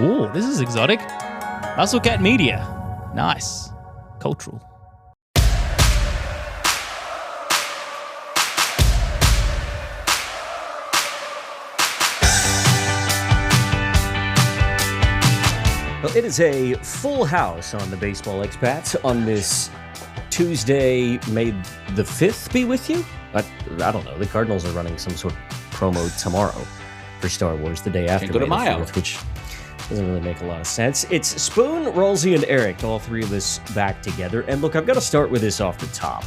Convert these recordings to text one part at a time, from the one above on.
Ooh, this is exotic. Muscle Cat Media. Nice. Cultural. Well, it is a full house on the Baseball Expats on this Tuesday. May the 5th be with you? I don't know. The Cardinals are running some sort of promo tomorrow for Star Wars, the day after May the 4th, which doesn't really make a lot of sense. It's Spoon, Rolsey, and Eric, all three of us back together. And look, I've got to start with this off the top.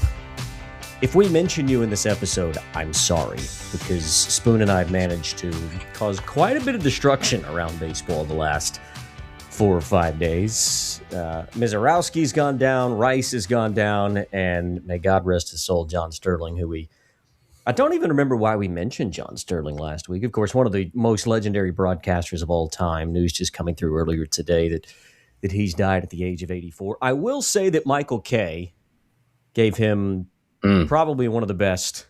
If we mention you in this episode, I'm sorry, because Spoon and I have managed to cause quite a bit of destruction around baseball the last 4 or 5 days. Mizorowski's gone down, Rice has gone down, and may God rest his soul, John Sterling, I don't even remember why we mentioned John Sterling last week. Of course, one of the most legendary broadcasters of all time. News just coming through earlier today that he's died at the age of 84. I will say that Michael Kay gave him probably one of the best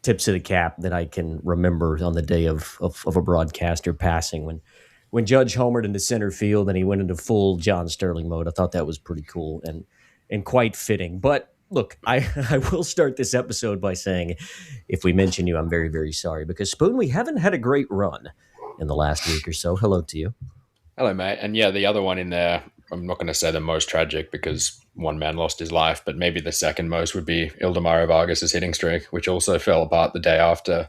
tips of the cap that I can remember on the day of a broadcaster passing. When Judge homered into center field and he went into full John Sterling mode, I thought that was pretty cool and quite fitting. But look, I will start this episode by saying, if we mention you, I'm very, very sorry. Because, Spoon, we haven't had a great run in the last week or so. Hello to you. Hello, mate. And yeah, the other one in there, I'm not going to say the most tragic because one man lost his life, but maybe the second most would be Ildemaro Vargas' hitting streak, which also fell apart the day after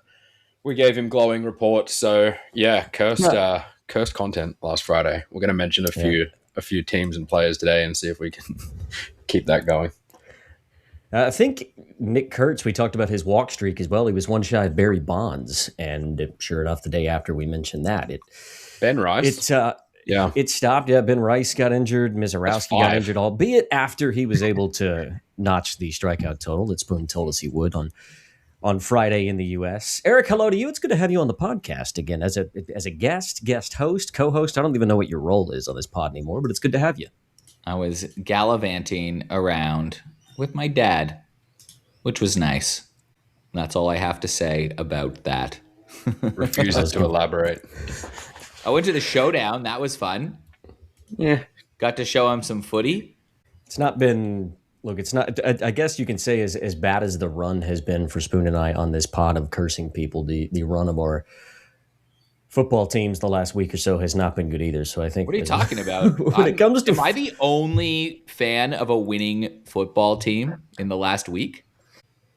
we gave him glowing reports. So, yeah, cursed content last Friday. We're going to mention a few teams and players today and see if we can keep that going. I think Nick Kurtz, we talked about his walk streak as well. He was one shy of Barry Bonds, and sure enough, the day after we mentioned that, Ben Rice, it stopped. Yeah, Ben Rice got injured. Mizorowski got injured, albeit after he was able to notch the strikeout total that Spoon told us he would on Friday in the U.S. Eric, hello to you. It's good to have you on the podcast again as a guest host, co-host. I don't even know what your role is on this pod anymore, but it's good to have you. I was gallivanting around with my dad, which was nice. That's all I have to say about that. Refuses to elaborate. I went to the showdown. That was fun. Yeah. Got to show him some footy. It's not been... Look, it's not, I guess you can say as bad as the run has been for Spoon and I on this pod of cursing people, the run of our football teams the last week or so has not been good either. So I think... What are you talking about? Am I the only fan of a winning football team in the last week?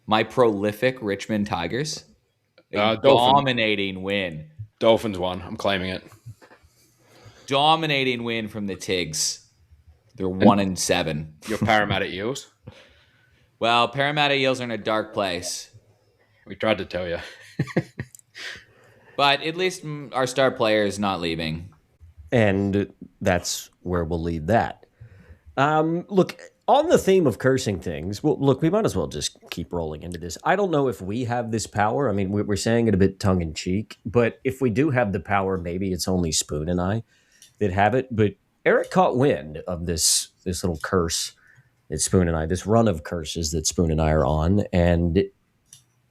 My prolific Richmond Tigers. Dominating win. Dolphins won. I'm claiming it. Dominating win from the Tigs. They're 1-7. Your Parramatta Eels? Well, Parramatta Eels are in a dark place. We tried to tell you. But at least our star player is not leaving. And that's where we'll leave that. Look, on the theme of cursing things, well, look, we might as well just keep rolling into this. I don't know if we have this power. I mean, we're saying it a bit tongue-in-cheek, but if we do have the power, maybe it's only Spoon and I that have it. But Eric caught wind of this little curse that Spoon and I, this run of curses that Spoon and I are on, and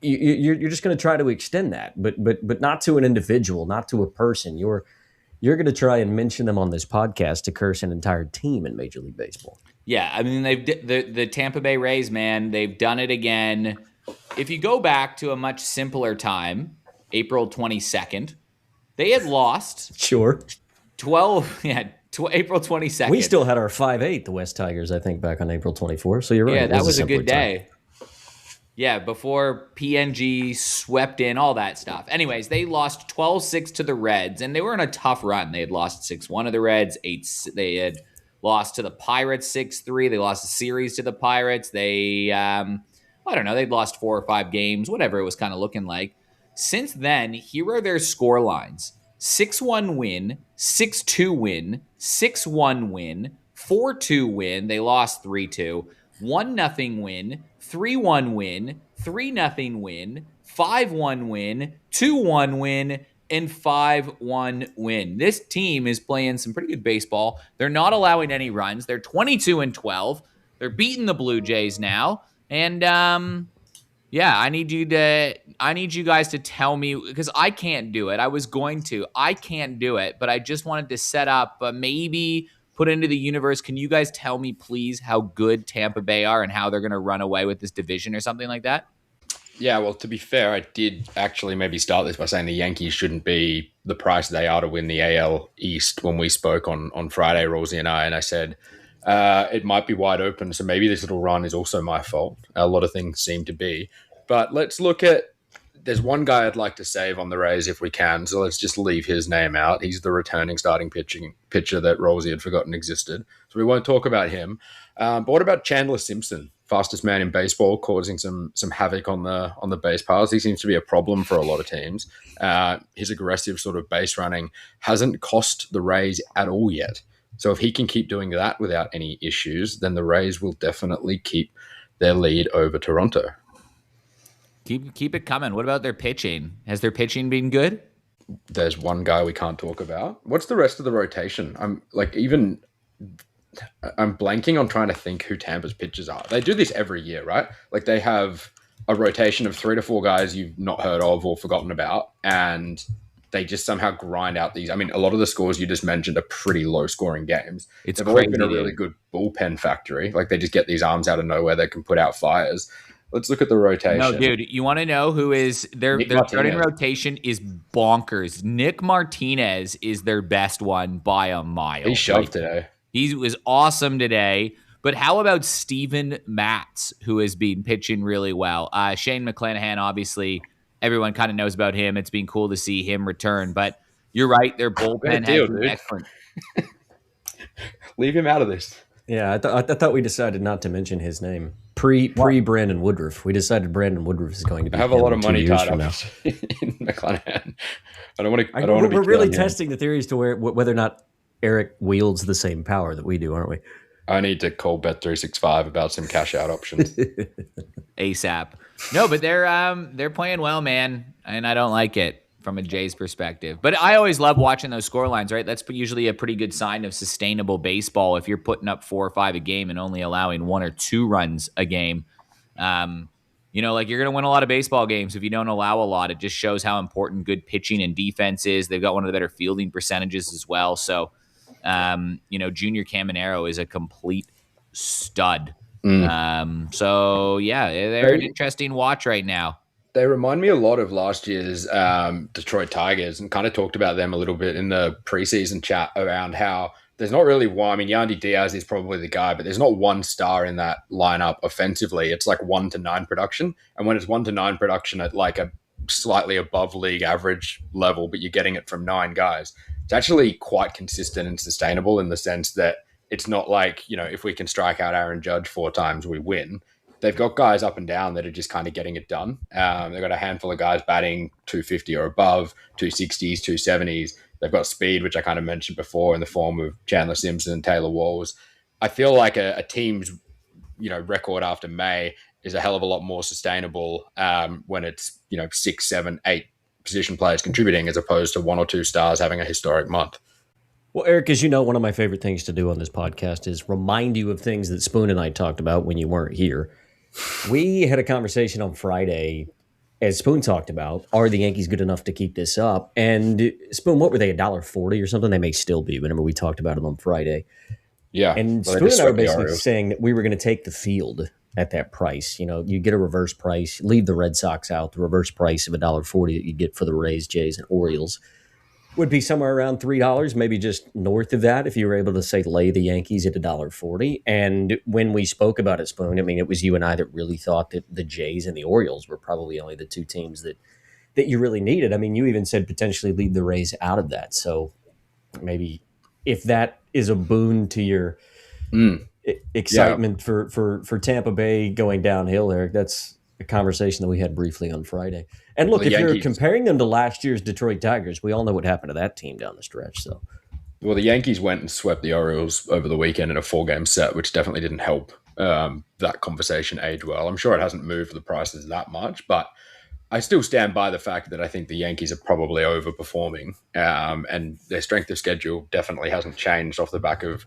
you're just going to try to extend that, but not to an individual, not to a person. You're going to try and mention them on this podcast to curse an entire team in Major League Baseball. Yeah, I mean the Tampa Bay Rays, man, they've done it again. If you go back to a much simpler time, April 22nd, they had lost. Sure. April 22nd. We still had our 5-8, the West Tigers, I think, back on April 24th. So you're right. Yeah, that was a good day. Yeah, before PNG swept in, all that stuff. Anyways, they lost 12-6 to the Reds, and they were in a tough run. They had lost 6-1 to the Reds. They had lost to the Pirates 6-3. They lost a series to the Pirates. They, I don't know, they'd lost 4 or 5 games, whatever it was kind of looking like. Since then, here are their score lines. 6-1 win, 6-2 win, 6-1 win, 4-2 win. They lost 3-2. 1-0 win, 3-1 win, 3-0 win, 5-1 win, 2-1 win, and 5-1 win. This team is playing some pretty good baseball. They're not allowing any runs. They're 22-12. They're beating the Blue Jays now. And Yeah, I need you guys to tell me, because I can't do it. I can't do it, but I just wanted to set up, maybe put into the universe. Can you guys tell me, please, how good Tampa Bay are and how they're going to run away with this division or something like that? Yeah, well, to be fair, I did actually maybe start this by saying the Yankees shouldn't be the price they are to win the AL East when we spoke on Friday, Rolsey and I said it might be wide open, so maybe this little run is also my fault. A lot of things seem to be. But let's look at, there's one guy I'd like to save on the Rays if we can, so let's just leave his name out. He's the returning starting pitcher that Rolsey had forgotten existed, so we won't talk about him. But what about Chandler Simpson, fastest man in baseball, causing some havoc on the base paths? He seems to be a problem for a lot of teams. His aggressive sort of base running hasn't cost the Rays at all yet. So if he can keep doing that without any issues, then the Rays will definitely keep their lead over Toronto. Keep it coming. What about their pitching? Has their pitching been good? There's one guy we can't talk about. What's the rest of the rotation? I'm blanking on trying to think who Tampa's pitchers are. They do this every year, right? Like they have a rotation of 3 to 4 guys you've not heard of or forgotten about, and they just somehow grind out these. I mean, a lot of the scores you just mentioned are pretty low scoring games. They've always been a really good bullpen factory. Like they just get these arms out of nowhere that can put out fires. Let's look at the rotation. No, dude, you want to know who is their starting rotation is bonkers. Nick Martinez is their best one by a mile. He shoved today. He was awesome today. But how about Steven Matz, who has been pitching really well? Shane McClanahan, obviously, everyone kind of knows about him. It's been cool to see him return. But you're right, their bullpen has been excellent. Leave him out of this. Yeah, I thought we decided not to mention his name. Pre Brandon Woodruff. We decided Brandon Woodruff is going to be. I have a lot of money tied up in McClanahan. I don't want to be. We're really testing the theories to whether or not Eric wields the same power that we do, aren't we? I need to call Bet365 about some cash out options. ASAP. No, but they're playing well, man, and I don't like it from a Jays perspective. But I always love watching those score lines, right? That's usually a pretty good sign of sustainable baseball if you're putting up 4 or 5 a game and only allowing 1 or 2 runs a game. You're going to win a lot of baseball games if you don't allow a lot. It just shows how important good pitching and defense is. They've got one of the better fielding percentages as well. So, Junior Caminero is a complete stud. So, yeah, they're an interesting watch right now. They remind me a lot of last year's Detroit Tigers, and kind of talked about them a little bit in the preseason chat around how there's not really one. I mean, Yandy Diaz is probably the guy, but there's not one star in that lineup offensively. It's like 1 to 9 production. And when it's 1 to 9 production at like a slightly above league average level, but you're getting it from 9 guys, it's actually quite consistent and sustainable in the sense that it's not like, if we can strike out Aaron Judge 4 times, we win. They've got guys up and down that are just kind of getting it done. They've got a handful of guys batting 250 or above, 260s, 270s. They've got speed, which I kind of mentioned before, in the form of Chandler Simpson and Taylor Walls. I feel like a team's record after May is a hell of a lot more sustainable when it's 6, 7, 8 position players contributing as opposed to 1 or 2 stars having a historic month. Well, Eric, as you know, one of my favorite things to do on this podcast is remind you of things that Spoon and I talked about when you weren't here. We had a conversation on Friday, as Spoon talked about, are the Yankees good enough to keep this up? And Spoon, what were they, $1.40 or something? They may still be. Whenever we talked about it on Friday. Yeah. And Spoon and I were basically saying that we were going to take the field at that price. You get a reverse price, leave the Red Sox out. The reverse price of $1.40 that you get for the Rays, Jays, and Orioles would be somewhere around $3, maybe just north of that, if you were able to, say, lay the Yankees at $1.40. And when we spoke about it, Spoon, I mean, it was you and I that really thought that the Jays and the Orioles were probably only the 2 teams that you really needed. I mean, you even said potentially leave the Rays out of that. So maybe if that is a boon to your excitement for Tampa Bay going downhill, Eric, that's a conversation that we had briefly on Friday. And look, if you're comparing them to last year's Detroit Tigers, we all know what happened to that team down the stretch. So, well, the Yankees went and swept the Orioles over the weekend in a 4-game set, which definitely didn't help that conversation age well. I'm sure it hasn't moved the prices that much, but I still stand by the fact that I think the Yankees are probably overperforming, and their strength of schedule definitely hasn't changed off the back of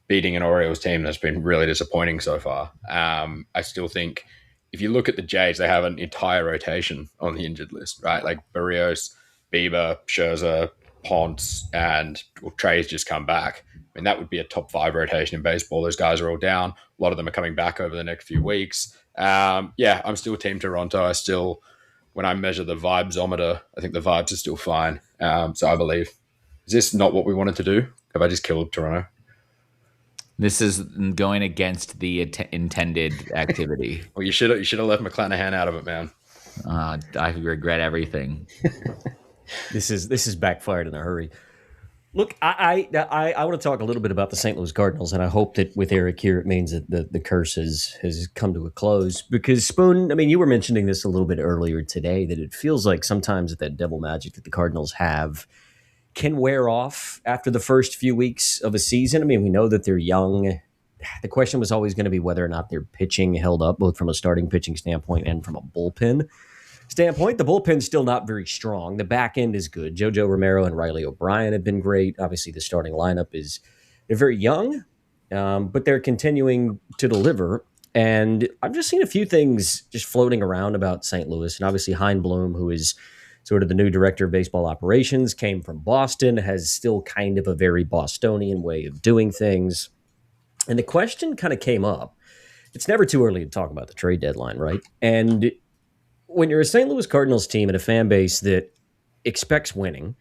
beating an Orioles team that's been really disappointing so far. I still think if you look at the Jays, they have an entire rotation on the injured list, right? Like Barrios, Bieber, Scherzer, Ponce, and Trey's just come back. I mean, that would be a top 5 rotation in baseball. Those guys are all down. A lot of them are coming back over the next few weeks. Yeah, I'm still Team Toronto. I still, when I measure the vibesometer, I think the vibes are still fine. So I believe. Is this not what we wanted to do? Have I just killed Toronto? This is going against the intended activity. Well, you should have left McClanahan out of it, man. I regret everything. This is backfired in a hurry. Look, I want to talk a little bit about the St. Louis Cardinals, and I hope that with Eric here, it means that the curse has come to a close. Because Spoon, I mean, you were mentioning this a little bit earlier today, that it feels like sometimes that devil magic that the Cardinals have can wear off after the first few weeks of a season. I mean, we know that they're young. The question was always going to be whether or not their pitching held up, both from a starting pitching standpoint and from a bullpen standpoint. The bullpen's still not very strong. The back end is good. JoJo Romero and Riley O'Brien have been great. Obviously, the starting lineup they're very young, but they're continuing to deliver. And I've just seen a few things just floating around about St. Louis. And obviously, Chaim Bloom, who is sort of the new director of baseball operations, came from Boston, has still kind of a very Bostonian way of doing things. And the question kind of came up. It's never too early to talk about the trade deadline, right? And when you're a St. Louis Cardinals team and a fan base that expects winning,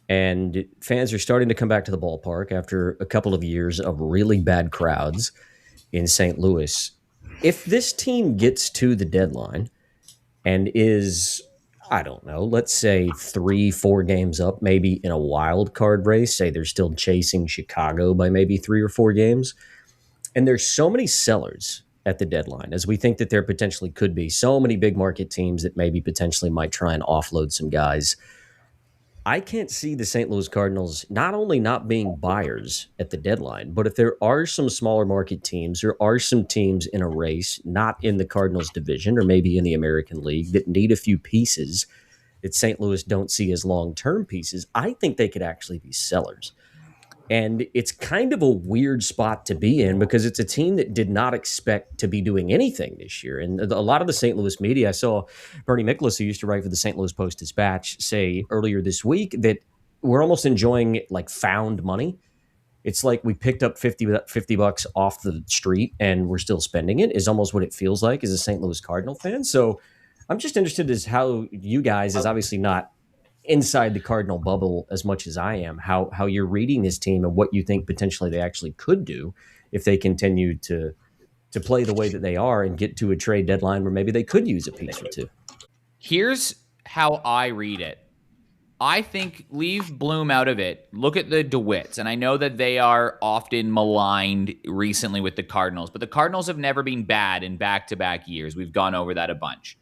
and fans are starting to come back to the ballpark after a couple of years of really bad crowds in St. Louis, if this team gets to the deadline and is, I don't know, let's say 3-4 games up, maybe in a wild card race, say they're still chasing Chicago by maybe 3 or 4 games, and there's so many sellers at the deadline, as we think that there potentially could be so many big market teams that maybe potentially might try and offload some guys. I can't see the St. Louis Cardinals not only not being buyers at the deadline, but if there are some smaller market teams, there are some teams in a race, not in the Cardinals division or maybe in the American League, that need a few pieces that St. Louis don't see as long-term pieces. I think they could actually be sellers. And it's kind of a weird spot to be in because it's a team that did not expect to be doing anything this year. And a lot of the St. Louis media, I saw Bernie Miklasz, who used to write for the St. Louis Post-Dispatch, say earlier this week that we're almost enjoying like found money. It's like we picked up $50 off the street and we're still spending it, is almost what it feels like as a St. Louis Cardinal fan. So I'm just interested as how you guys, is obviously not inside the Cardinal bubble as much as I am, how you're reading this team and what you think potentially they actually could do if they continue to play the way that they are and get to a trade deadline where maybe they could use a piece or two. Here's how I read it. I think leave Bloom out of it. Look at the DeWitts. And I know that they are often maligned recently with the Cardinals, but the Cardinals have never been bad in back-to-back years. We've gone over that a bunch.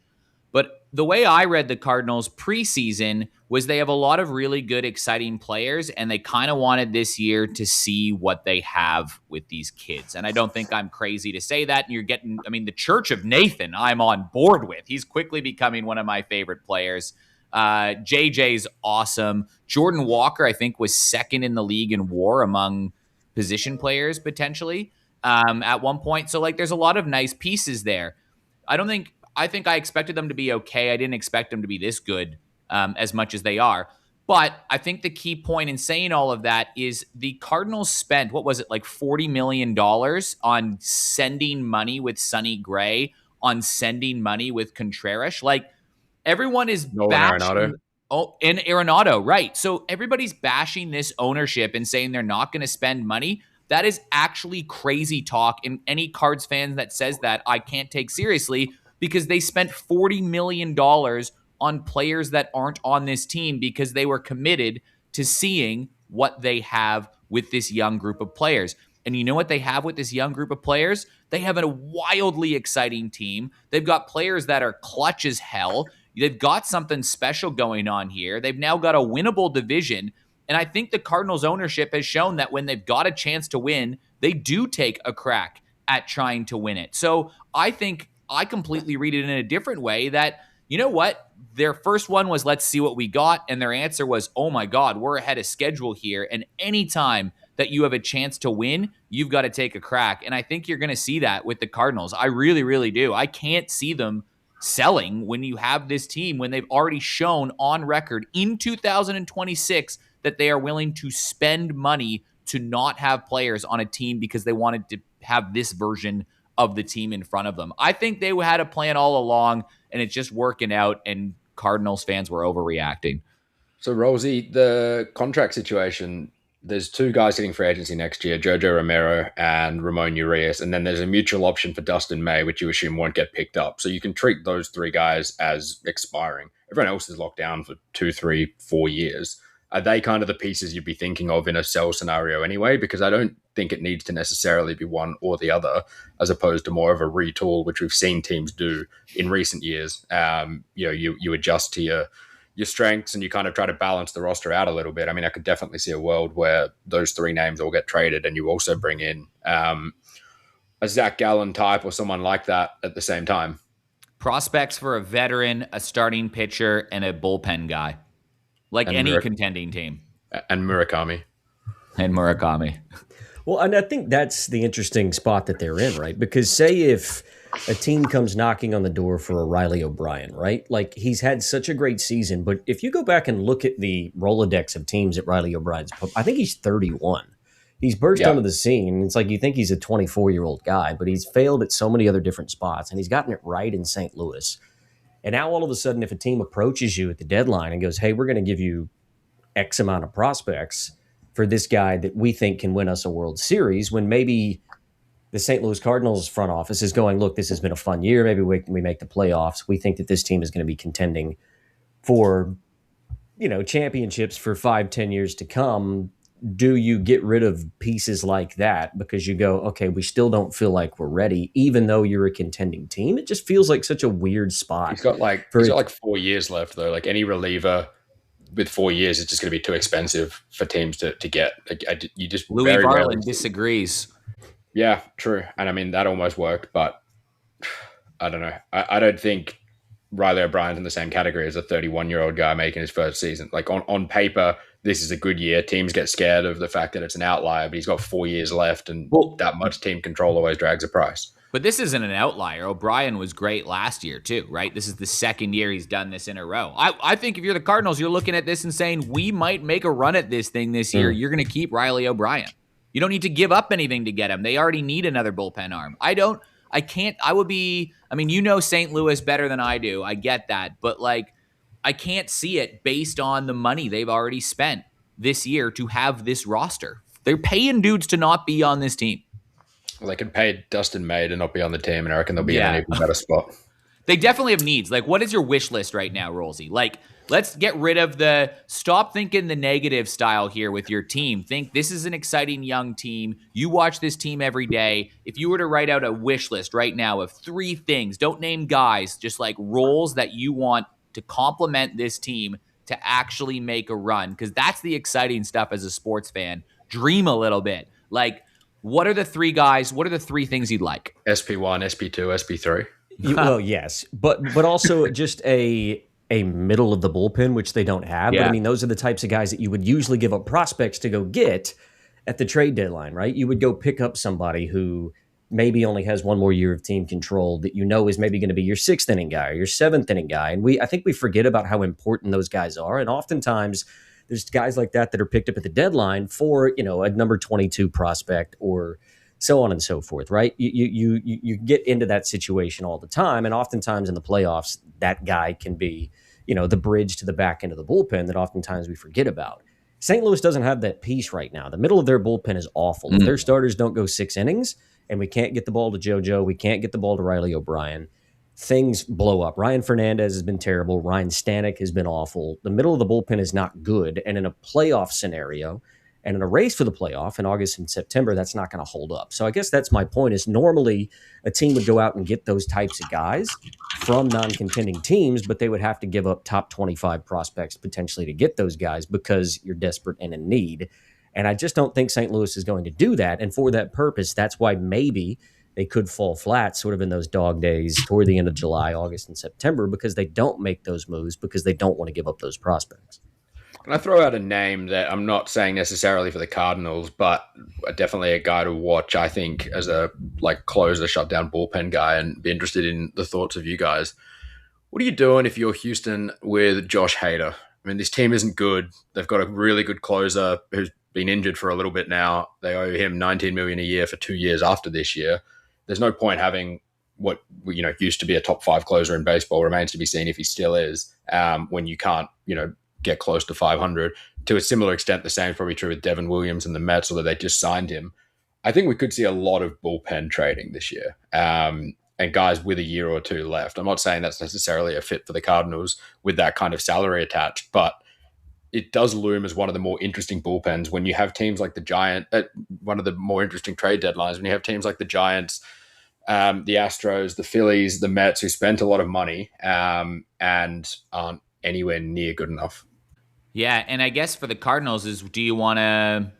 But the way I read the Cardinals preseason was they have a lot of really good, exciting players, and they kind of wanted this year to see what they have with these kids. And I don't think I'm crazy to say that. And you're getting, I mean, the Church of Nathan I'm on board with. He's quickly becoming one of my favorite players. JJ's awesome. Jordan Walker, I think, was second in the league in WAR among position players potentially at one point. So, like, there's a lot of nice pieces there. I think I expected them to be okay. I didn't expect them to be this good as much as they are. But I think the key point in saying all of that is the Cardinals spent, what was it, like $40 million on sending money with Sonny Gray, on sending money with Contreras. Like, everyone is bashing. Arenado. Oh, and Arenado, right. So everybody's bashing this ownership and saying they're not going to spend money. That is actually crazy talk. And any Cards fan that says that, I can't take seriously, because they spent $40 million on players that aren't on this team because they were committed to seeing what they have with this young group of players. And you know what they have with this young group of players? They have a wildly exciting team. They've got players that are clutch as hell. They've got something special going on here. They've now got a winnable division. And I think the Cardinals ownership has shown that when they've got a chance to win, they do take a crack at trying to win it. So I think I completely read it in a different way that, you know what? Their first one was, let's see what we got. And their answer was, oh my God, we're ahead of schedule here. And anytime that you have a chance to win, you've got to take a crack. And I think you're going to see that with the Cardinals. I really, really do. I can't see them selling when you have this team, when they've already shown on record in 2026 that they are willing to spend money to not have players on a team because they wanted to have this version of the team in front of them. I think they had a plan all along, and it's just working out, and Cardinals fans were overreacting. So, Rolsey, the contract situation, there's two guys hitting free agency next year, Jojo Romero and Ramon Urias, and then there's a mutual option for Dustin May, which you assume won't get picked up. So you can treat those three guys as expiring. Everyone else is locked down for 2, 3, 4 years. Are they kind of the pieces you'd be thinking of in a sell scenario anyway? Because I don't think it needs to necessarily be one or the other, as opposed to more of a retool, which we've seen teams do in recent years. You adjust to your strengths and you kind of try to balance the roster out a little bit. I mean, I could definitely see a world where those three names all get traded and you also bring in a Zach Gallen type or someone like that at the same time. Prospects for a veteran, a starting pitcher, and a bullpen guy. Like and any contending team. And Murakami. Well, and I think that's the interesting spot that they're in, right? Because say if a team comes knocking on the door for a Riley O'Brien, right? Like he's had such a great season, but if you go back and look at the Rolodex of teams that Riley O'Brien's put, I think he's 31. He's burst onto the scene. It's like you think he's a 24-year-old guy, but he's failed at so many other different spots, and he's gotten it right in St. Louis. And now all of a sudden, if a team approaches you at the deadline and goes, hey, we're going to give you X amount of prospects for this guy that we think can win us a World Series, when maybe the St. Louis Cardinals front office is going, look, this has been a fun year. Maybe we make the playoffs. We think that this team is going to be contending for, championships for 5-10 years to come. Do you get rid of pieces like that because you go, okay, we still don't feel like we're ready, even though you're a contending team? It just feels like such a weird spot. He's got like 4 years left, though. Like any reliever with 4 years is just going to be too expensive for teams to get. Like, you just Louis Varland disagrees. Yeah, true. And I mean, that almost worked, but I don't know. I don't think Riley O'Brien's in the same category as a 31-year-old guy making his first season. Like on paper, this is a good year. Teams get scared of the fact that it's an outlier, but he's got 4 years left, and that much team control always drags a price. But this isn't an outlier. O'Brien was great last year too, right? This is the second year he's done this in a row. I think if you're the Cardinals, you're looking at this and saying, we might make a run at this thing this year. You're going to keep Riley O'Brien. You don't need to give up anything to get him. They already need another bullpen arm. St. Louis better than I do. I get that. But I can't see it based on the money they've already spent this year to have this roster. They're paying dudes to not be on this team. Well, they could pay Dustin May to not be on the team, and I reckon they'll be in an even better spot. They definitely have needs. What is your wish list right now, Rolsey? Let's get rid of stop thinking the negative style here with your team. Think this is an exciting young team. You watch this team every day. If you were to write out a wish list right now of 3 things, don't name guys, just roles that you want to complement this team to actually make a run, because that's the exciting stuff as a sports fan. Dream a little bit. What are the 3 guys? What are the 3 things you'd like? SP1, SP2, SP3. Well, yes, but also just a middle of the bullpen, which they don't have. Yeah. But I mean, those are the types of guys that you would usually give up prospects to go get at the trade deadline, right? You would go pick up somebody who maybe only has 1 more year of team control that is maybe going to be your 6th inning guy or your 7th inning guy. And I think we forget about how important those guys are. And oftentimes there's guys like that are picked up at the deadline for, a number 22 prospect or so on and so forth, right? You get into that situation all the time. And oftentimes in the playoffs, that guy can be, the bridge to the back end of the bullpen that oftentimes we forget about. St. Louis doesn't have that piece right now. The middle of their bullpen is awful. If their starters don't go 6 innings and we can't get the ball to JoJo, we can't get the ball to Riley O'Brien, things blow up. Ryan Fernandez has been terrible. Ryan Stanek has been awful. The middle of the bullpen is not good. And in a playoff scenario and in a race for the playoff in August and September, that's not going to hold up. So I guess that's my point, is normally a team would go out and get those types of guys from non-contending teams, but they would have to give up top 25 prospects potentially to get those guys because you're desperate and in need. And I just don't think St. Louis is going to do that. And for that purpose, that's why maybe they could fall flat sort of in those dog days toward the end of July, August, and September, because they don't make those moves because they don't want to give up those prospects. Can I throw out a name that I'm not saying necessarily for the Cardinals, but definitely a guy to watch, I think, as a closer, shutdown bullpen guy, and be interested in the thoughts of you guys. What are you doing if you're Houston with Josh Hader? I mean, this team isn't good. They've got a really good closer who's been injured for a little bit now. They owe him $19 million a year for 2 years after this year. There's no point having what used to be a top 5 closer in baseball. Remains to be seen if he still is. When you can't get close to 500. To a similar extent, the same is probably true with Devin Williams and the Mets, although they just signed him. I think we could see a lot of bullpen trading this year. And guys with a year or two left. I'm not saying that's necessarily a fit for the Cardinals with that kind of salary attached, but it does loom as one of the more interesting bullpens when you have teams like the Giants, one of the more interesting trade deadlines, when you have teams like the Giants, the Astros, the Phillies, the Mets, who spent a lot of money and aren't anywhere near good enough. Yeah, and I guess for the Cardinals is, do you want to,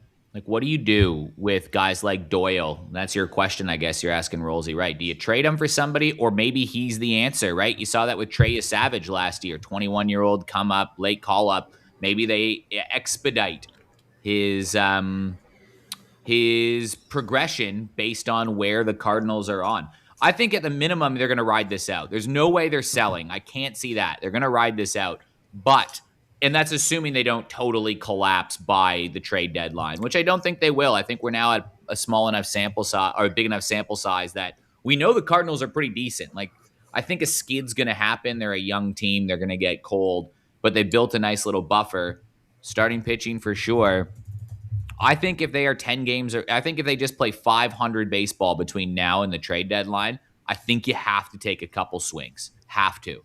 what do you do with guys like Doyle? That's your question, I guess you're asking, Rolsey, right? Do you trade him for somebody, or maybe he's the answer, right? You saw that with Trey Savage last year, 21-year-old come up, late call up. Maybe they expedite his progression based on where the Cardinals are on. I think at the minimum, they're going to ride this out. There's no way they're selling. I can't see that. They're going to ride this out. And that's assuming they don't totally collapse by the trade deadline, which I don't think they will. I think we're now at a small enough sample size, or a big enough sample size, that we know the Cardinals are pretty decent. I think a skid's going to happen. They're a young team. They're going to get cold, but they built a nice little buffer. Starting pitching for sure. I think if they are 10 games, I think if they just play 500 baseball between now and the trade deadline, I think you have to take a couple swings. Have to.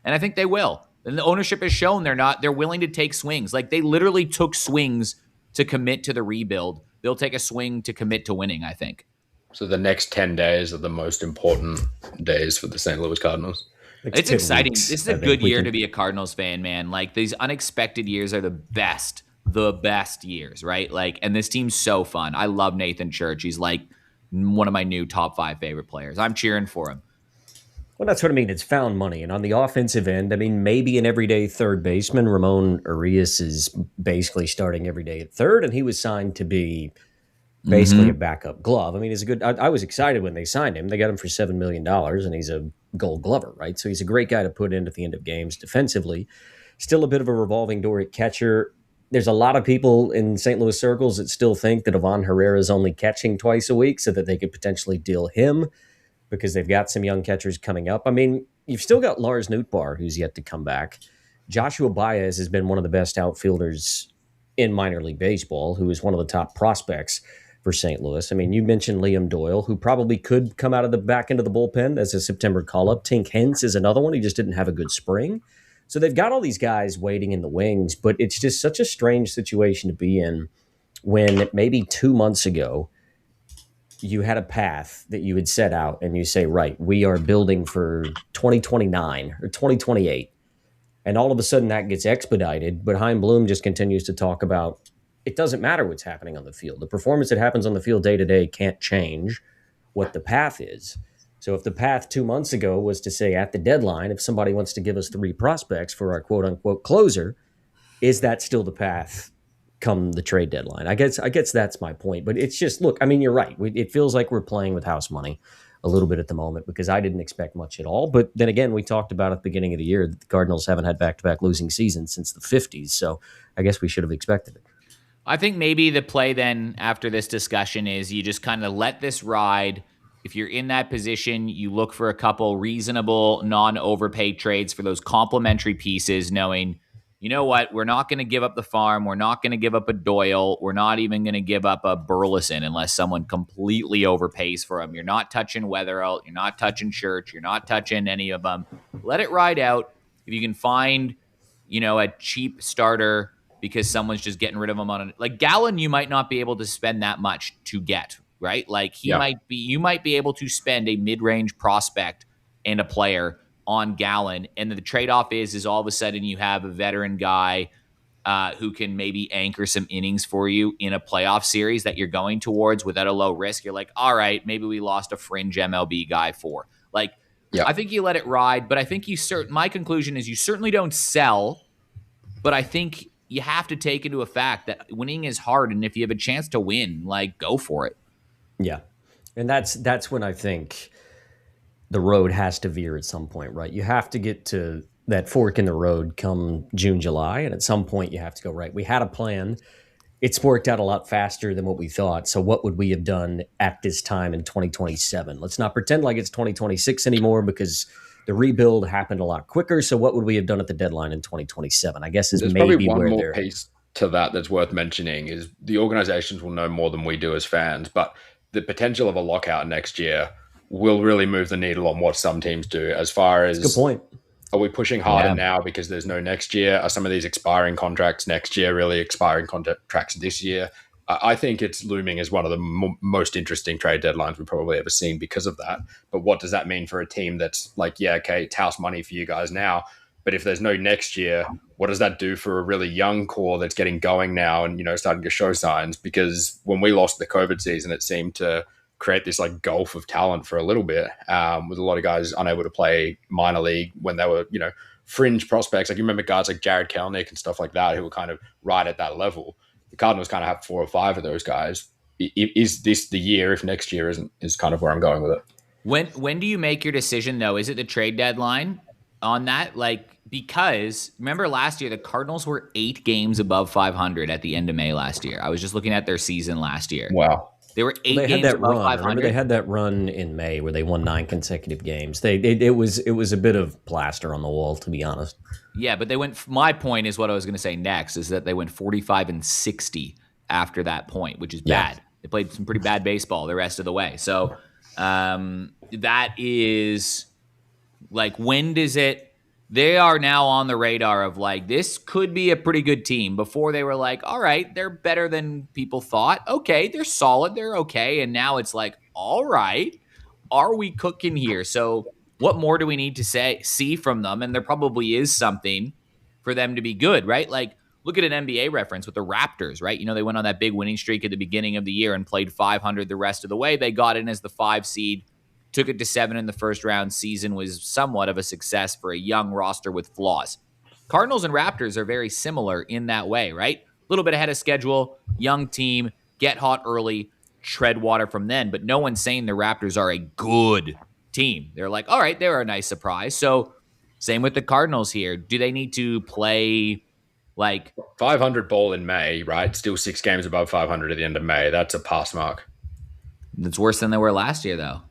And I think they will. And the ownership has shown they're willing to take swings. They literally took swings to commit to the rebuild. They'll take a swing to commit to winning, I think. So the next 10 days are the most important days for the St. Louis Cardinals. It's exciting. This is a good year to be a Cardinals fan, man. These unexpected years are the best years, right? And this team's so fun. I love Nathan Church. He's one of my new top 5 favorite players. I'm cheering for him. Well, that's what I mean. It's found money. And on the offensive end, I mean, maybe an everyday third baseman. Ramon Urias is basically starting every day at third, and he was signed to be basically a backup glove. I mean, he's a good. I was excited when they signed him. They got him for $7 million, and he's a Gold Glover, right? So he's a great guy to put in at the end of games defensively. Still a bit of a revolving door at catcher. There's a lot of people in St. Louis circles that still think that Ivan Herrera is only catching twice a week, so that they could potentially deal him, because they've got some young catchers coming up. I mean, you've still got Lars Nootbaar, who's yet to come back. Joshua Baez has been one of the best outfielders in minor league baseball, who is one of the top prospects for St. Louis. I mean, you mentioned Liam Doyle, who probably could come out of the back end of the bullpen as a September call-up. Tink Hence is another one. He just didn't have a good spring. So they've got all these guys waiting in the wings, but it's just such a strange situation to be in when maybe 2 months ago, you had a path that you had set out and you say, right, we are building for 2029 or 2028. And all of a sudden that gets expedited, but Chaim Bloom just continues to talk about it doesn't matter what's happening on the field. The performance that happens on the field day to day can't change what the path is. So if the path 2 months ago was to say at the deadline, if somebody wants to give us 3 prospects for our quote unquote closer, is that still the path come the trade deadline? I guess that's my point. But it's just, look, I mean, you're right. It feels like we're playing with house money a little bit at the moment, because I didn't expect much at all. But then again, we talked about at the beginning of the year that the Cardinals haven't had back-to-back losing seasons since the 50s. So I guess we should have expected it. I think maybe the play then after this discussion is you just kind of let this ride. If you're in that position, you look for a couple reasonable, non-overpaid trades for those complementary pieces, knowing, you know what, we're not going to give up the farm. We're not going to give up a Doyle. We're not even going to give up a Burleson unless someone completely overpays for him. You're not touching Weatherall. You're not touching Church. You're not touching any of them. Let it ride out. If you can find, a cheap starter because someone's just getting rid of him on Gallen, you might not be able to spend that much to get, right? You might be able to spend a mid-range prospect and a player on Gallen, and the trade-off is all of a sudden you have a veteran guy who can maybe anchor some innings for you in a playoff series that you're going towards without a low risk. You're like, all right, maybe we lost a fringe MLB guy for. I think you let it ride, but I think my conclusion is you certainly don't sell, but I think you have to take into effect that winning is hard, and if you have a chance to win, like, go for it. Yeah. And that's when I think the road has to veer at some point, right? You have to get to that fork in the road come June, July, and at some point you have to go, right, we had a plan. It's worked out a lot faster than what we thought. So what would we have done at this time in 2027? Let's not pretend like it's 2026 anymore, because the rebuild happened a lot quicker. So what would we have done at the deadline in 2027? I guess is There's maybe probably one where more they're piece to that that's worth mentioning is the organizations will know more than we do as fans, but the potential of a lockout next year will really move the needle on what some teams do as far as good point. are we pushing harder now because there's no next year? Are some of these expiring contracts next year really expiring contracts this year? I think it's looming as one of the most interesting trade deadlines we've probably ever seen because of that. But what does that mean for a team that's like, yeah, okay, it's house money for you guys now, but if there's no next year, what does that do for a really young core that's getting going now and, starting to show signs? Because when we lost the COVID season, it seemed to create this like gulf of talent for a little bit, with a lot of guys unable to play minor league when they were, fringe prospects. Like you remember guys like Jared Kelenic and stuff like that who were kind of right at that level. The Cardinals kind of have 4 or 5 of those guys. Is this the year? If next year isn't, is kind of where I'm going with it. When do you make your decision though? Is it the trade deadline on that? Like, because remember last year the Cardinals were 8 games above 500 at the end of May last year. I was just looking at their season last year. Wow. They were 8 they games had that above run. 500. Remember they had that run in May where they won 9 consecutive games. It was a bit of plaster on the wall, to be honest. Yeah, but they went. My point is what I was going to say next is that they went 45-60 after that point, which is bad. They played some pretty bad baseball the rest of the way. So that is like, when does it? They are now on the radar of like, this could be a pretty good team. Before they were like, all right, they're better than people thought. Okay, they're solid. They're okay. And now it's like, all right, are we cooking here? So what more do we need to see from them? And there probably is something for them to be good, right? Like, look at an NBA reference with the Raptors, right? They went on that big winning streak at the beginning of the year and played 500 the rest of the way. They got in as the 5 seed. Took it to 7 in the first round. Season was somewhat of a success for a young roster with flaws. Cardinals and Raptors are very similar in that way, right? A little bit ahead of schedule, young team, get hot early, tread water from then. But no one's saying the Raptors are a good team. They're like, all right, they're a nice surprise. So same with the Cardinals here. Do they need to play like 500 ball in May, right? Still 6 games above 500 at the end of May. That's a pass mark. It's worse than they were last year, though.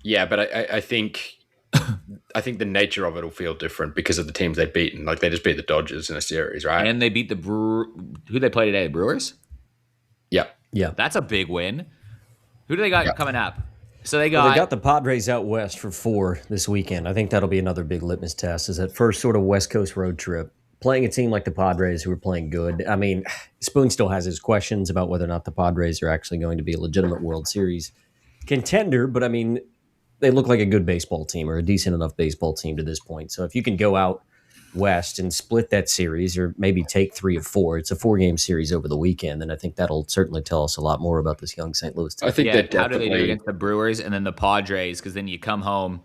Yeah, but I think the nature of it will feel different because of the teams they've beaten. Like they just beat the Dodgers in a series, right? And they beat the who they play today? The Brewers? Yeah. That's a big win. Who do they got coming up? So they Well, got they got the Padres out west for 4 this weekend. I think that'll be another big litmus test, is that first sort of West Coast road trip. Playing a team like the Padres who are playing good. I mean, Spoon still has his questions about whether or not the Padres are actually going to be a legitimate World Series contender, but I mean, they look like a good baseball team or a decent enough baseball team to this point. So if you can go out west and split that series, or maybe take 3 of 4, it's a 4-game series over the weekend, then I think that'll certainly tell us a lot more about this young St. Louis team. I think that how do they do against the Brewers and then the Padres? Because then you come home,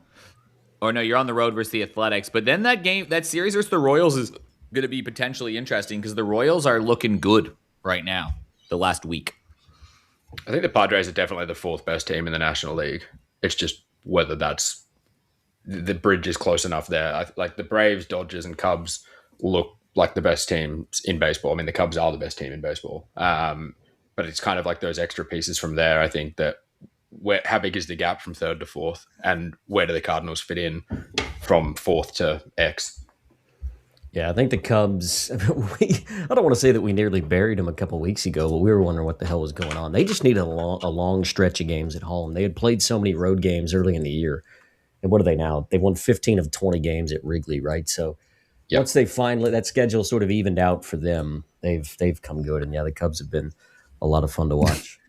or no, you're on the road versus the Athletics. But then that series versus the Royals is going to be potentially interesting because the Royals are looking good right now. The last week, I think the Padres are definitely the 4th best team in the National League. It's just whether that's the bridge is close enough there. Like the Braves, Dodgers, and Cubs look like the best teams in baseball. I mean, the Cubs are the best team in baseball. But it's kind of like those extra pieces from there. I think that how big is the gap from 3rd to 4th, and where do the Cardinals fit in from 4th to X? Yeah, I think the Cubs, I don't want to say that we nearly buried them a couple weeks ago, but we were wondering what the hell was going on. They just needed a long stretch of games at home. They had played so many road games early in the year. And what are they now? They won 15 of 20 games at Wrigley, right? So once they finally, that schedule sort of evened out for them, they've come good. And yeah, the Cubs have been a lot of fun to watch.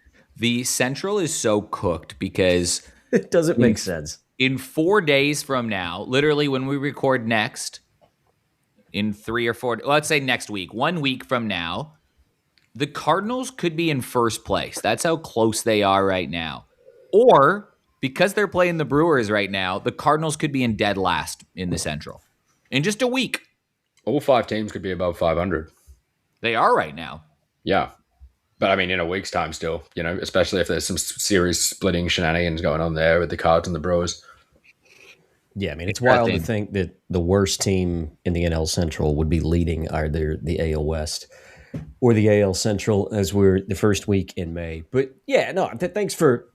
the Central is so cooked because It doesn't make sense. in 4 days from now, literally when we record next, in 3 or 4, let's say next week, 1 week from now, the Cardinals could be in first place. That's how close they are right now. Or, because they're playing the Brewers right now, the Cardinals could be in dead last in the Central in just a week. All 5 teams could be above 500. They are right now. Yeah. But I mean, in a week's time still, especially if there's some series splitting shenanigans going on there with the Cards and the Brewers. Yeah, I mean, it's wild to think that the worst team in the NL Central would be leading either the AL West or the AL Central as we're the first week in May. But yeah, no, thanks for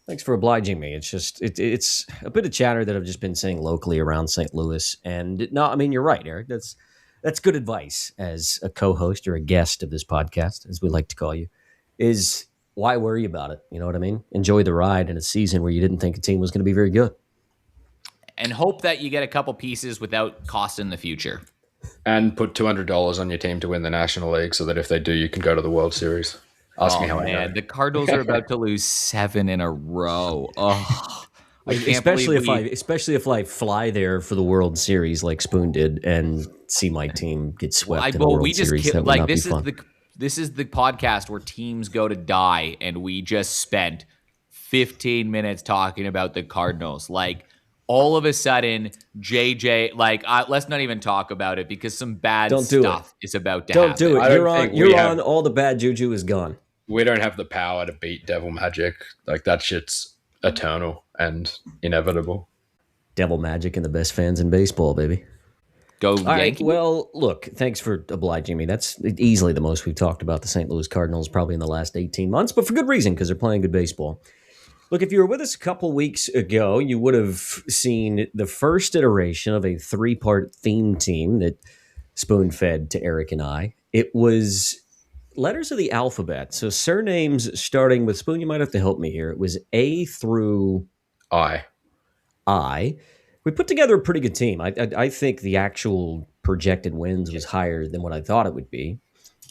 obliging me. It's just it's a bit of chatter that I've just been saying locally around St. Louis. And no, I mean, you're right, Eric. That's good advice as a co-host or a guest of this podcast, as we like to call you, is why worry about it? You know what I mean? Enjoy the ride in a season where you didn't think a team was going to be very good. And hope that you get a couple pieces without cost in the future. And put $200 on your team to win the National League so that if they do, you can go to the World Series. Ask me how I know. The Cardinals are about to lose 7 in a row. Oh, especially if I fly there for the World Series like Spoon did and see my team get swept in the World Series. That would not be fun. This is the podcast where teams go to die, and we just spent 15 minutes talking about the Cardinals. Like, all of a sudden, JJ, let's not even talk about it because some bad stuff is about to happen. Don't do it. You're on. All the bad juju is gone. We don't have the power to beat Devil Magic. Like, that shit's eternal and inevitable. Devil Magic and the best fans in baseball, baby. Go Yankees. Right, well, look, thanks for obliging me. That's easily the most we've talked about the St. Louis Cardinals probably in the last 18 months, but for good reason because they're playing good baseball. Look, if you were with us a couple weeks ago, you would have seen the first iteration of a 3-part theme team that Spoon fed to Eric and I. It was letters of the alphabet. So surnames starting with Spoon, you might have to help me here. It was A through I. We put together a pretty good team. I think the actual projected wins was higher than what I thought it would be.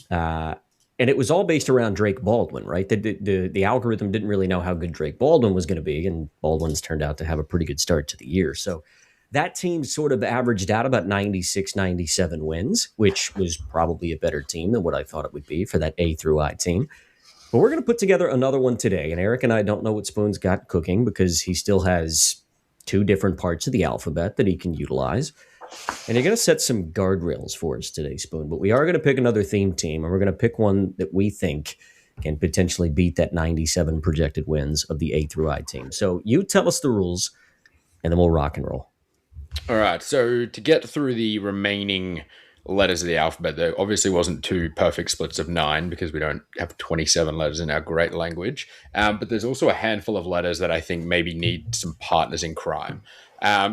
And it was all based around Drake Baldwin, right? The algorithm didn't really know how good Drake Baldwin was going to be, and Baldwin's turned out to have a pretty good start to the year. So that team sort of averaged out about 96, 97 wins, which was probably a better team than what I thought it would be for that A through I team. But we're going to put together another one today, and Eric and I don't know what Spoon's got cooking because he still has 2 different parts of the alphabet that he can utilize. And you're going to set some guardrails for us today, Spoon. But we are going to pick another theme team, and we're going to pick one that we think can potentially beat that 97 projected wins of the A through I team. So you tell us the rules, and then we'll rock and roll. All right. So to get through the remaining letters of the alphabet, there obviously wasn't 2 perfect splits of 9 because we don't have 27 letters in our great language. But there's also a handful of letters that I think maybe need some partners in crime.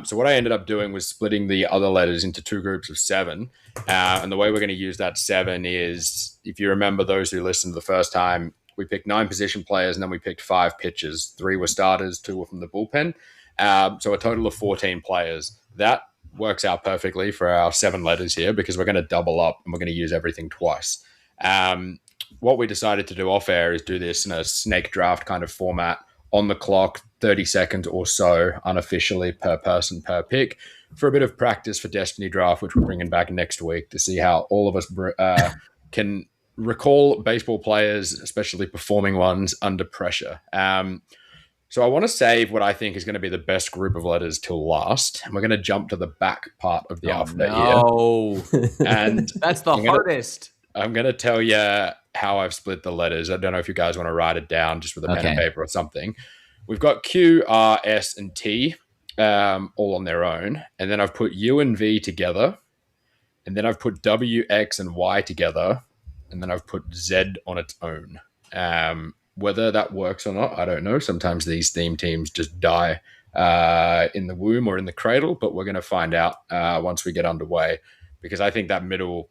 So what I ended up doing was splitting the other letters into 2 groups of 7. And the way we're going to use that 7 is, if you remember those who listened the first time, we picked 9 position players and then we picked 5 pitchers. 3 were starters, 2 were from the bullpen. So a total of 14 players. That works out perfectly for our 7 letters here because we're going to double up and we're going to use everything twice. What we decided to do off air is do this in a snake draft kind of format, on the clock, 30 seconds or so unofficially per person per pick for a bit of practice for Destiny Draft, which we're bringing back next week to see how all of us can recall baseball players, especially performing ones, under pressure. So I want to save what I think is going to be the best group of letters till last. And we're going to jump to the back part of the alphabet here. And that's the hardest. I'm going to tell you how I've split the letters. I don't know if you guys want to write it down just with a pen and paper or something. We've got Q, R, S, and T all on their own. And then I've put U and V together. And then I've put W, X, and Y together. And then I've put Z on its own. Whether that works or not, I don't know. Sometimes these theme teams just die in the womb or in the cradle, but we're going to find out once we get underway. Because I think that middle,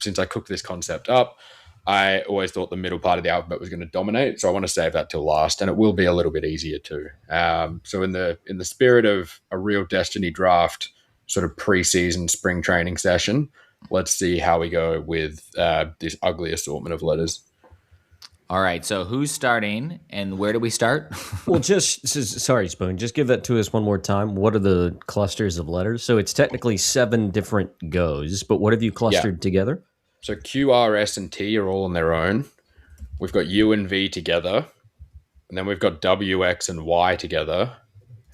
since I cooked this concept up, I always thought the middle part of the alphabet was going to dominate. So I want to save that till last, and it will be a little bit easier too. So in the spirit of a real Destiny Draft sort of preseason spring training session, let's see how we go with this ugly assortment of letters. All right, so who's starting and where do we start? Well, sorry, Spoon, just give that to us one more time. What are the clusters of letters? So it's technically 7 different goes, but what have you clustered together? So Q, R, S, and T are all on their own. We've got U and V together. And then we've got W, X, and Y together.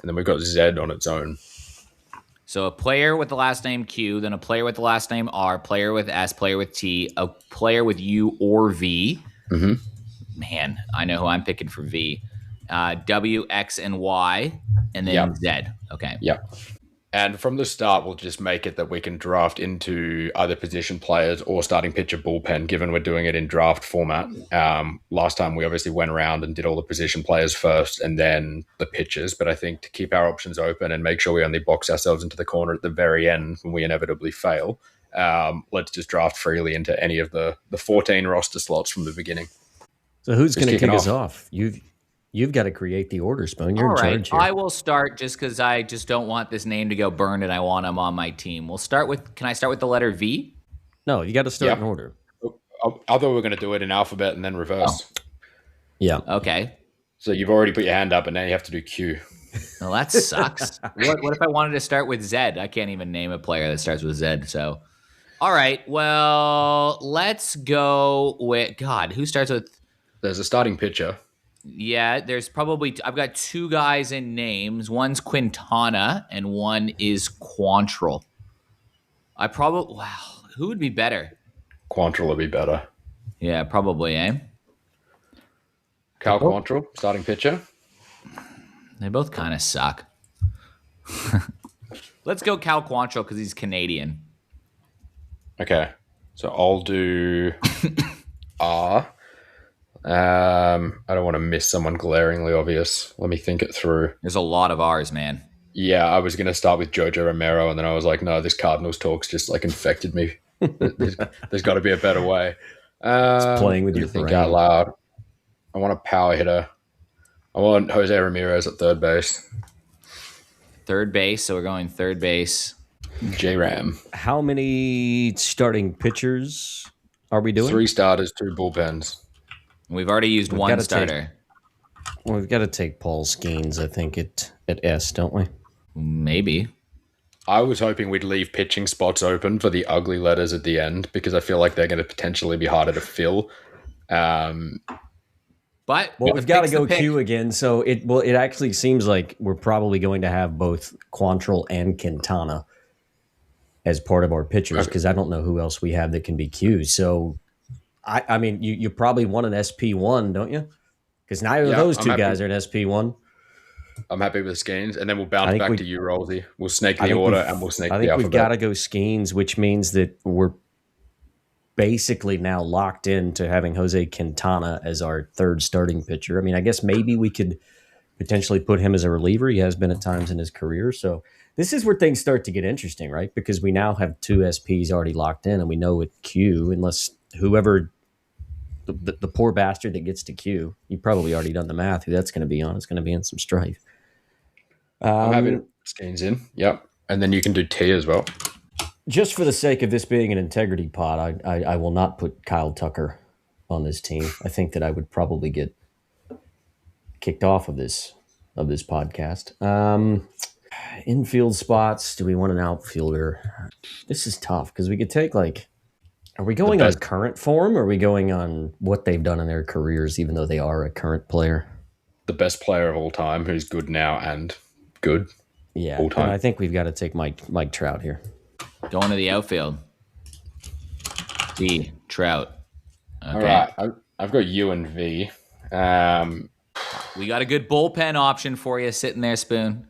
And then we've got Z on its own. So a player with the last name Q, then a player with the last name R, player with S, player with T, a player with U or V. Mm-hmm. Man, I know who I'm picking for V. W, X, and Y, and then Z. Okay. Yep. And from the start, we'll just make it that we can draft into either position players or starting pitcher bullpen, given we're doing it in draft format. Last time, we obviously went around and did all the position players first and then the pitchers. But I think to keep our options open and make sure we only box ourselves into the corner at the very end when we inevitably fail, let's just draft freely into any of the 14 roster slots from the beginning. So who's going to kick us off? You've got to create the order, Spoon. You're in charge here. I will start just because I just don't want this name to go burned and I want him on my team. Can I start with the letter V? No, you got to start in order. I thought we were going to do it in alphabet and then reverse. Oh. Yeah. Okay. So you've already put your hand up and now you have to do Q. Well, that sucks. What if I wanted to start with Z? I can't even name a player that starts with Z. So, all right. Well, let's go with, God, who starts with? There's a starting pitcher. Yeah, there's probably, I've got two guys in names. One's Quintana and one is Quantrill. Who would be better? Quantrill would be better. Yeah, probably, eh? Cal Quantrill, starting pitcher. They both kind of suck. Let's go Cal Quantrill because he's Canadian. Okay, so I'll do R. I don't want to miss someone glaringly obvious. Let me think it through. There's a lot of R's, man. Yeah, I was going to start with Jojo Romero, and then I was like, no, this Cardinals talk's just like infected me. There's got to be a better way. It's playing with your think brain. out loud. I want a power hitter. I want Jose Ramirez at third base. Third base, so we're going third base. J-Ram. How many starting pitchers are we doing? 3 starters, 2 bullpens. We've already used one starter. We've got to take Paul Skeens, I think, at S, don't we? Maybe. I was hoping we'd leave pitching spots open for the ugly letters at the end because I feel like they're going to potentially be harder to fill. But we've got to go Q again. So it actually seems like we're probably going to have both Quantrill and Quintana as part of our pitchers because I don't know who else we have that can be Qs. So, I mean, you probably want an SP1, don't you? Because neither of those two guys are an SP1. I'm happy with Skeens, and then we'll bounce back to you, Rolsey. We'll snake the order and we'll snake the alphabet. I think we've got to go Skeens, which means that we're basically now locked into having Jose Quintana as our third starting pitcher. I mean, I guess maybe we could potentially put him as a reliever. He has been at times in his career. So this is where things start to get interesting, right? Because we now have 2 SPs already locked in, and we know with Q, unless whoever the poor bastard that gets to Q, you've probably already done the math, who that's going to be on. It's going to be in some strife. I'm having Skeens in. Yep. And then you can do T as well. Just for the sake of this being an integrity pod, I will not put Kyle Tucker on this team. I think that I would probably get kicked off of this podcast. Infield spots. Do we want an outfielder? This is tough because we could take are we going on current form or are we going on what they've done in their careers, even though they are a current player? The best player of all time who's good now and good. Yeah. All time. I think we've got to take Mike Trout here. Going to the outfield. D, Trout. Okay. All right. I've got U and V. We got a good bullpen option for you sitting there, Spoon.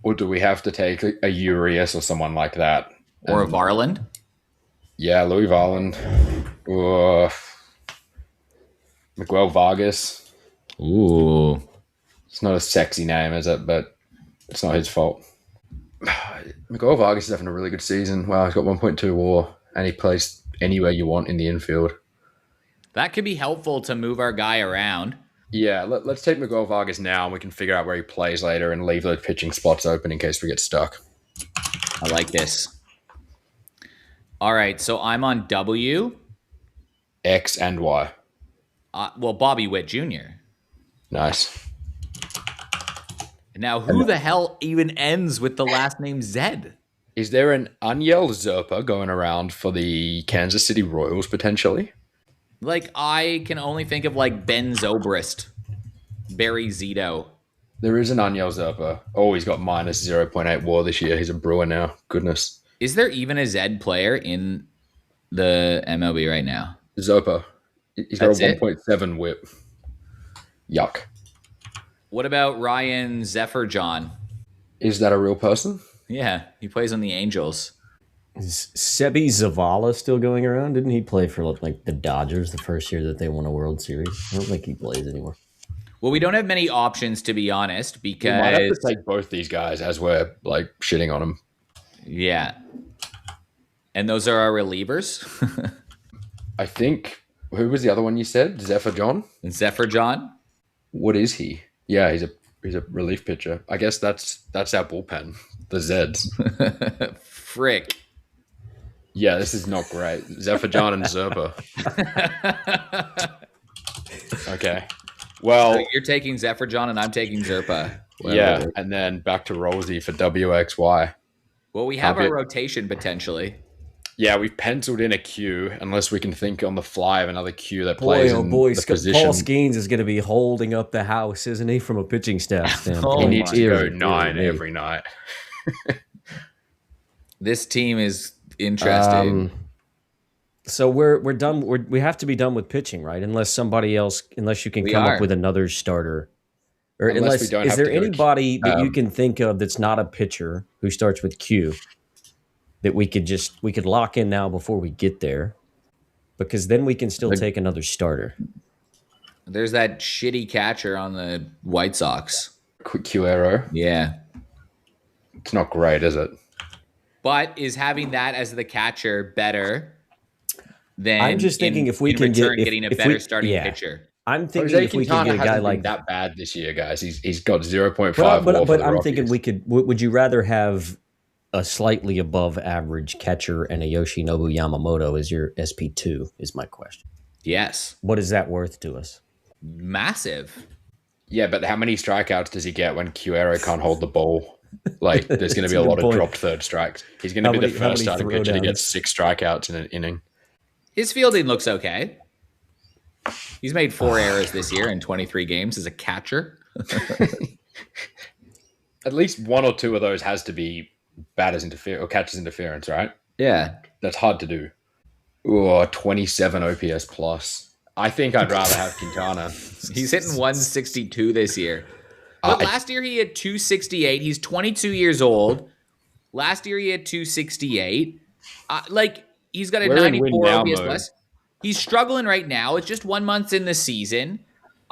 Or do we have to take a Urias or someone like that? Or a Varland? Yeah, Louis Varland. Miguel Vargas. Ooh. It's not a sexy name, is it? But it's not his fault. Miguel Vargas is having a really good season. Wow, he's got 1.2 WAR, and he plays anywhere you want in the infield. That could be helpful to move our guy around. Yeah, let's take Miguel Vargas now, and we can figure out where he plays later and leave those pitching spots open in case we get stuck. I like this. All right, so I'm on W. X and Y. Well, Bobby Witt Jr. Nice. Now, who the hell even ends with the last name Z? Is there an Aniel Zerpa going around for the Kansas City Royals potentially? I can only think of Ben Zobrist, Barry Zito. There is an Aniel Zerpa. Oh, he's got minus 0.8 WAR this year. He's a Brewer now. Goodness. Is there even a Zed player in the MLB right now? Zerpa. He's got That's a it? 1.7 whip. Yuck. What about Ryan Zeferjahn? Is that a real person? Yeah, he plays on the Angels. Is Sebi Zavala still going around? Didn't he play for like the Dodgers the first year that they won a World Series? I don't think he plays anymore. Well, we don't have many options, to be honest, We might have to because take both these guys as we're like shitting on them. yeah, and those are our relievers. I think, who was the other one you said? Zeferjahn? Zeferjahn. What is he? Yeah, he's a relief pitcher. I guess that's our bullpen, the Zeds. Frick. Yeah, this is not great. Zeferjahn and Zerpa. Okay. Well, So you're taking Zeferjahn and I'm taking Zerpa. yeah, and then back to Rolsey for WXY. Well, we have Have our it. rotation potentially. Yeah, we've penciled in a Q, unless we can think on the fly of another Q that Boy, plays oh in boy, the position. Paul Skeens is going to be holding up the house, isn't he, from a pitching staff standpoint? Oh He my needs to go Dear, 9 dear me. every night. This team is interesting. So we're done. We have to be done with pitching, right? Unless you can We come are. up with another starter, or Unless we don't is have there to go anybody that you can think of that's not a pitcher who starts with Q that we could lock in now before we get there, because then we can still take another starter. There's that shitty catcher on the White Sox. Quick Q arrow. Yeah. It's not great, is it? But is having that as the catcher better than I'm just thinking if we in can return get getting a if better we, starting yeah. pitcher? I'm thinking Jose if we Quintana can get a guy hasn't been like that bad this year, guys. He's got 0.5 But, WAR for but the I'm Rockies. thinking would you rather have a slightly above average catcher and a Yoshinobu Yamamoto as your SP2 is my question. Yes. What is that worth to us? Massive. Yeah, but how many strikeouts does he get when Q arrow can't hold the ball? Like, there's going to That's be a a good lot of point. dropped third strikes. He's going to How be many- the how first many starting pitcher to get throwdowns? 6 strikeouts in an inning. His fielding looks okay. He's made 4 errors this year in 23 games as a catcher. At least 1 or 2 of those has to be batters interference or catches interference, right? Yeah. That's hard to do. Oh, 27 OPS plus. I think I'd rather have Quintana. He's hitting 162 this year. But last year he had 268. He's 22 years old. Last year he had 268. He's got a We're in 94 win now OPS mode. plus. He's struggling right now. It's just 1 month in the season.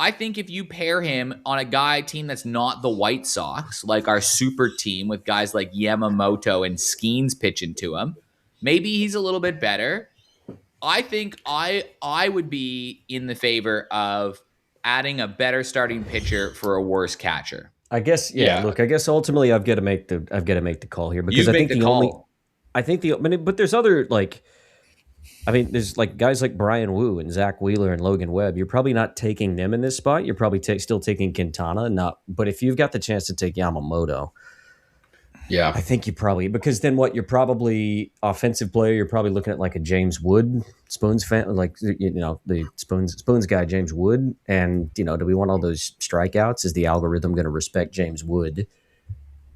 I think if you pair him on a team that's not the White Sox, like our super team with guys like Yamamoto and Skeens pitching to him, maybe he's a little bit better. I think I would be in the favor of adding a better starting pitcher for a worse catcher. I guess Yeah. look, I guess ultimately I've got to make the call here because You I make think the call. but there's other there's like guys like Brian Wu and Zach Wheeler and Logan Webb. You're probably not taking them in this spot. You're probably still taking Quintana. But if you've got the chance to take Yamamoto, Yeah. I think you probably, because then you're probably offensive player. You're probably looking at like a James Wood, Spoon's fan, the Spoon's guy, James Wood. And, do we want all those strikeouts? Is the algorithm going to respect James Wood?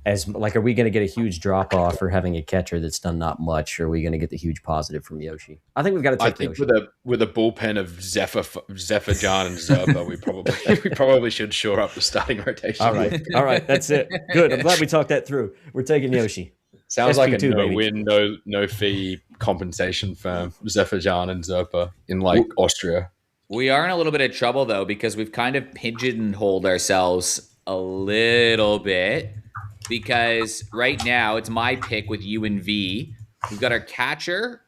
Are we going to get a huge drop off for having a catcher that's done not much? Or are we going to get the huge positive from Yoshi? I think we've got to take I think Yoshi. with a bullpen of Zeferjahn and Zerpa, we probably should shore up the starting rotation. All right, that's it. Good. I'm glad we talked that through. We're taking Yoshi. Sounds like a SP2, baby. no-win, no fee compensation firm, Zeferjahn and Zerpa in Austria. We are in a little bit of trouble, though, because we've kind of pigeonholed ourselves a little bit. Because right now, it's my pick with U and V. We've got our catcher,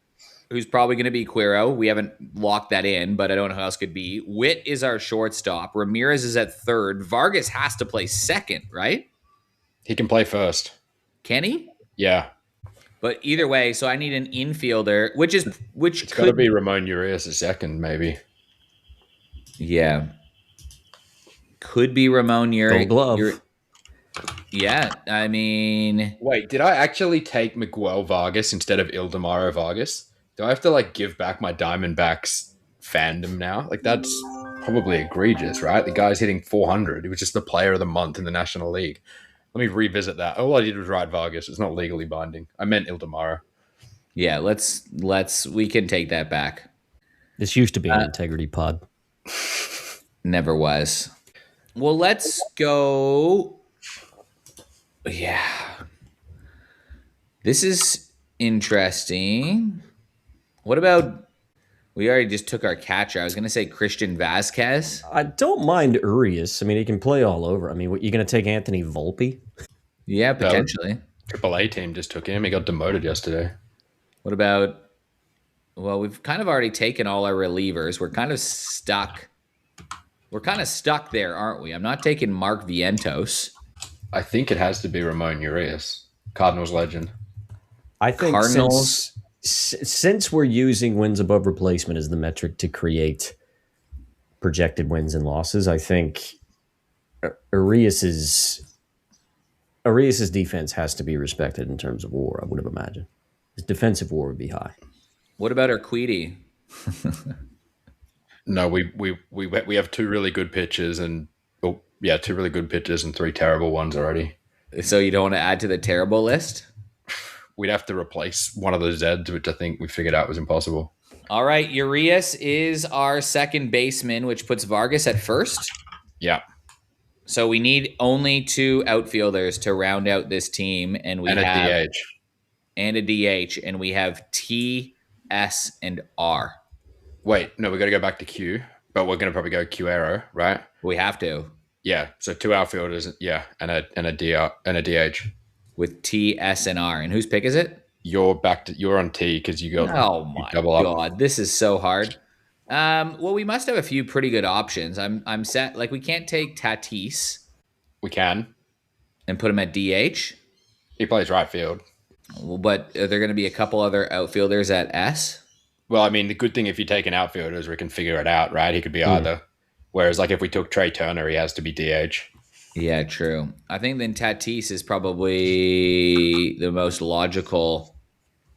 who's probably going to be Quiro. We haven't locked that in, but I don't know who else could be. Witt is our shortstop. Ramirez is at third. Vargas has to play second, right? He can play first. Can he? Yeah. But either way, so I need an infielder, which It's got to could be Ramon Urias a second, maybe. Yeah. Could be Ramon Gold glove. Yeah, I mean, Wait, did I actually take Miguel Vargas instead of Ildemaro Vargas? Do I have to give back my Diamondbacks fandom now? That's probably egregious, right? The guy's hitting 400. He was just the player of the month in the National League. Let me revisit that. All I did was write Vargas. It's not legally binding. I meant Ildemaro. Yeah, we can take that back. This used to be an integrity pod. Never was. Well, let's go. Yeah. This is interesting. What about, we already just took our catcher. I was going to say Christian Vasquez. I don't mind Urias. I mean, he can play all over. I mean, what, you going to take Anthony Volpe? Yeah, potentially. AAA team just took him. He got demoted yesterday. What about, well, we've kind of already taken all our relievers. We're kind of stuck. We're kind of stuck there, aren't we? I'm not taking Mark Vientos. I think it has to be Ramon Urias, Cardinals legend. I think Cardinals. Since we're using wins above replacement as the metric to create projected wins and losses, I think Urias's defense has to be respected in terms of WAR. I would have imagined his defensive WAR would be high. What about Urquidy? No, we have two really good pitchers and two really good pitchers and three terrible ones already. So you don't want to add to the terrible list? We'd have to replace one of the Zeds, which I think we figured out was impossible. All right, Urias is our second baseman, which puts Vargas at first. Yeah. So we need only two outfielders to round out this team, and we have a DH. And a DH, and we have T, S, and R. Wait, no, we got to go back to Q, but we're going to probably go Q arrow, right? We have to. Yeah, so two outfielders, and a DH with T, S, and R. And whose pick is it? You're on T because you got. Oh my god, this is so hard. Well, we must have a few pretty good options. I'm set. Like, we can't take Tatis. We can, and put him at DH. He plays right field. Well, but are there going to be a couple other outfielders at S? Well, I mean, the good thing if you take an outfielder is we can figure it out, right? He could be either. Whereas, like, if we took Trey Turner, he has to be DH. Yeah, true. I think then Tatis is probably the most logical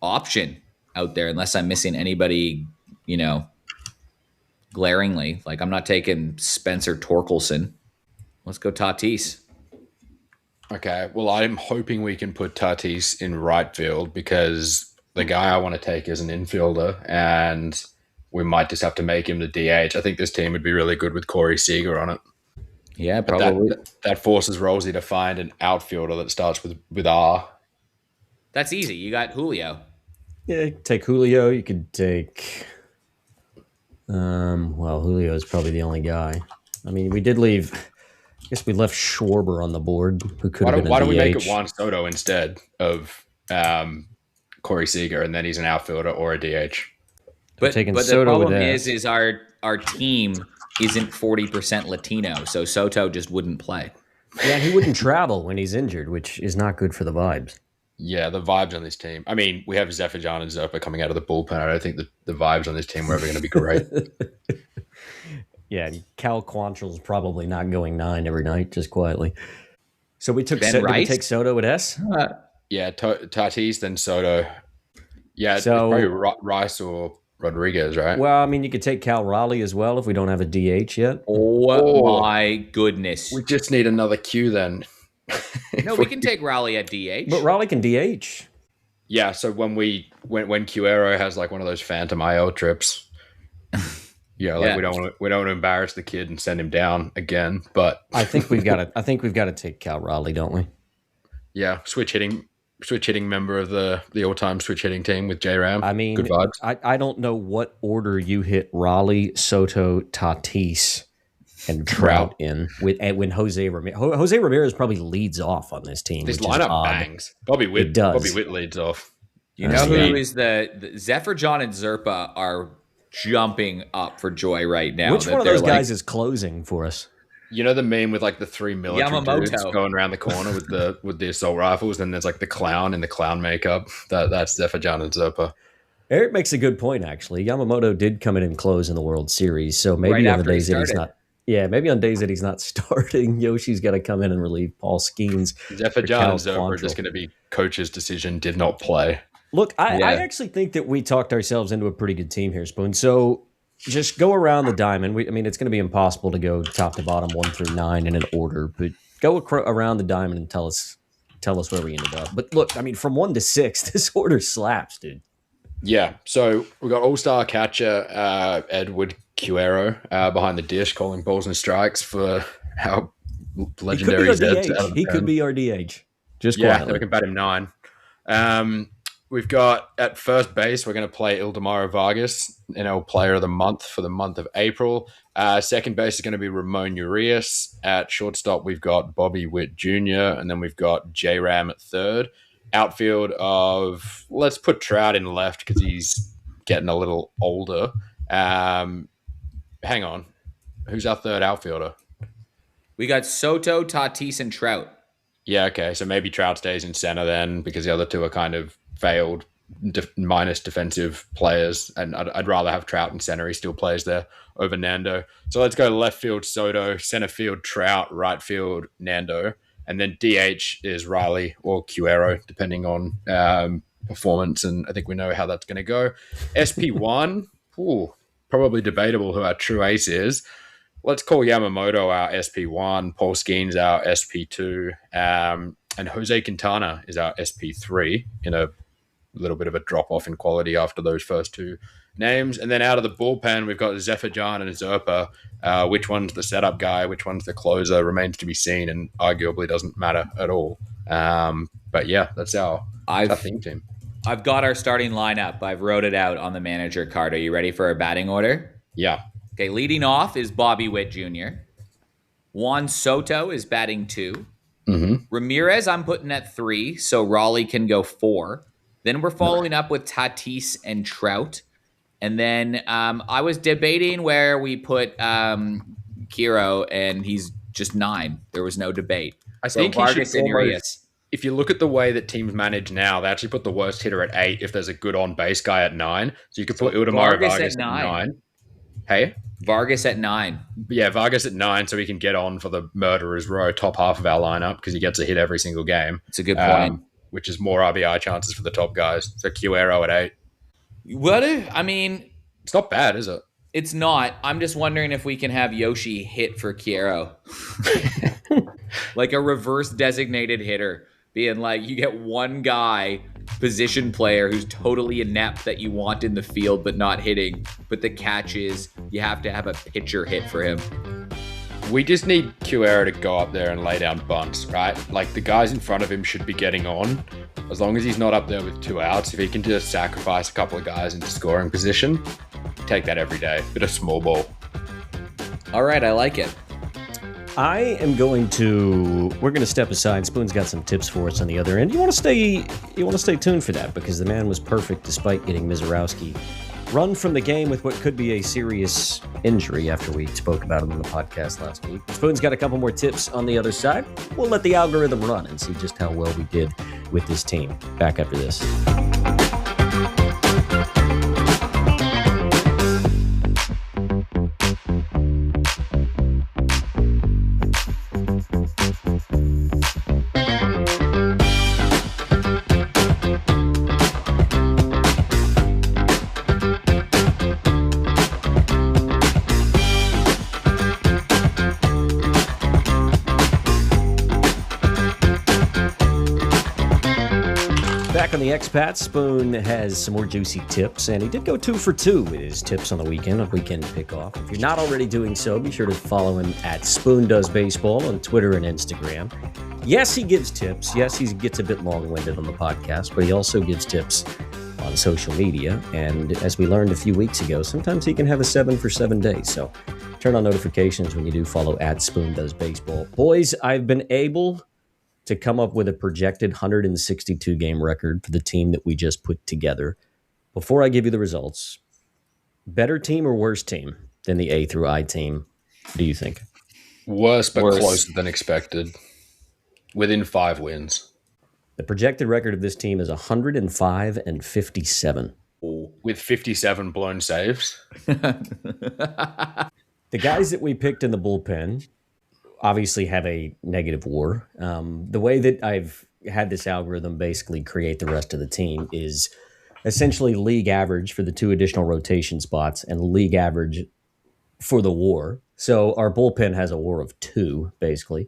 option out there, unless I'm missing anybody, glaringly. Like, I'm not taking Spencer Torkelson. Let's go Tatis. Okay, well, I'm hoping we can put Tatis in right field because the guy I want to take is an infielder, and we might just have to make him the DH. I think this team would be really good with Corey Seager on it. Yeah, probably. That forces Rolsey to find an outfielder that starts with R. That's easy. You got Julio. Yeah, you could take Julio. You could take... Julio is probably the only guy. I mean, we did leave... I guess we left Schwarber on the board, who could have been a DH. Why don't we make it Juan Soto instead of Corey Seager, and then he's an outfielder or a DH? But the problem is our team isn't 40% Latino, so Soto just wouldn't play. Yeah, and he wouldn't travel when he's injured, which is not good for the vibes. Yeah, the vibes on this team. I mean, we have Zeferjahn and Zerpa coming out of the bullpen. I don't think the vibes on this team are ever going to be great. Yeah, Cal Quantrill's probably not going 9 every night, just quietly. So we took did we take Soto at S? Yeah, Tatis, then Soto. Yeah, so, it's probably Rice or Rodriguez, right? Well, I mean, you could take Cal Raleigh as well if we don't have a DH yet. Oh my goodness. We just need another Q then. No, we can take Raleigh at DH. But Raleigh can DH. Yeah, so when Cuero has like one of those phantom IL trips... Yeah, we don't want to embarrass the kid and send him down again. But I think we've got to take Cal Raleigh, don't we? Yeah, switch hitting member of the all-time switch hitting team with J Ram. I mean, good vibes. I don't know what order you hit Raleigh, Soto, Tatis, and Trout in when Jose Ramirez. Jose Ramirez probably leads off on this team. This lineup bangs. Bobby Witt leads off. You know who is the Zeferjahn and Zerpa are jumping up for joy right now. Which one of those guys is closing for us? You know the meme with like the 3 military dudes going around the corner with the assault rifles, and there's like the clown in the clown makeup. That's Zeferjahn and Zerpa. Eric makes a good point, actually. Yamamoto did come in and close in the World Series, so maybe on the days that he's not. Yeah, maybe on days that he's not starting, Yoshi's got to come in and relieve Paul Skeens. Zeferjahn and Zerpa are just going to be coach's decision. Did not play. Look, I actually think that we talked ourselves into a pretty good team here, Spoon. So just go around the diamond. I mean, it's going to be impossible to go top to bottom 1 through 9 in an order, but go around the diamond and tell us where we ended up. But look, I mean, from 1 to 6, this order slaps, dude. Yeah, so we've got all-star catcher Edward Cuero behind the dish, calling balls and strikes for how legendary He could be our DH. Just yeah, quietly. we can bat him 9. We've got at first base, we're going to play Ildemaro Vargas, NL Player of the Month for the month of April. Second base is going to be Ramon Urias. At shortstop, we've got Bobby Witt Jr., and then we've got J-Ram at third. Outfield of, let's put Trout in left because he's getting a little older. Hang on. Who's our third outfielder? We got Soto, Tatis, and Trout. Yeah, okay. So maybe Trout stays in center then because the other two are kind of failed minus defensive players. And I'd rather have Trout in center. He still plays there over Nando. So let's go left field, Soto, center field, Trout, right field, Nando. And then DH is Riley or Cuero, depending on performance. And I think we know how that's going to go. SP1, probably debatable who our true ace is. Let's call Yamamoto our SP1, Paul Skeens our SP2, and Jose Quintana is our SP3 in a little bit of a drop-off in quality after those first two names. And then out of the bullpen, we've got Zeferjahn and Zerpa. Which one's the setup guy, which one's the closer remains to be seen and arguably doesn't matter at all. But yeah, that's our theme team. I've got our starting lineup. I've wrote it out on the manager card. Are you ready for our batting order? Yeah. Okay, leading off is Bobby Witt Jr. Juan Soto is batting 2. Mm-hmm. Ramirez, I'm putting at 3, so Raleigh can go 4. Then we're following up with Tatis and Trout. And then I was debating where we put Kiro, and he's just 9. There was no debate. I think Vargas and Urias. If you look at the way that teams manage now, they actually put the worst hitter at 8 if there's a good on-base guy at 9. So you could put Ildemaro Vargas at 9. Hey? Vargas at 9. Yeah, Vargas at 9 so he can get on for the murderer's row, top half of our lineup because he gets a hit every single game. It's a good point. Which is more RBI chances for the top guys. So Cuero at 8. I mean... It's not bad, is it? It's not. I'm just wondering if we can have Yoshi hit for Cuero. Like a reverse designated hitter. Being like, you get one guy, position player, who's totally inept that you want in the field but not hitting. But the catch is you have to have a pitcher hit for him. We just need Cuero to go up there and lay down bunts, right? Like, the guys in front of him should be getting on. As long as he's not up there with 2 outs, if he can just sacrifice a couple of guys into scoring position, take that every day. Bit of small ball. All right, I like it. We're going to step aside. Spoon's got some tips for us on the other end. You want to stay tuned for that because the man was perfect despite getting Mizorowski run from the game with what could be a serious injury after we spoke about him on the podcast last week. Spoon's got a couple more tips on the other side. We'll let the algorithm run and see just how well we did with this team. Back after this. Back on the Expats, Spoon has some more juicy tips, and he did go 2 for 2 with his tips on the weekend pickoff. If you're not already doing so, be sure to follow him at Spoon Does Baseball on Twitter and Instagram. Yes, he gives tips. Yes, he gets a bit long-winded on the podcast, but he also gives tips on social media. And as we learned a few weeks ago, sometimes he can have a 7 for 7 days. So turn on notifications when you do follow at Spoon Does Baseball. Boys, I've been able to come up with a projected 162 game record for the team that we just put together. Before I give you the results, better team or worse team than the A through I team, do you think? Worse, but closer than expected. Within 5 wins. The projected record of this team is 105 and 57. With 57 blown saves. The guys that we picked in the bullpen obviously have a negative WAR. The way that I've had this algorithm basically create the rest of the team is essentially league average for the 2 additional rotation spots and league average for the WAR. So our bullpen has a WAR of 2, basically.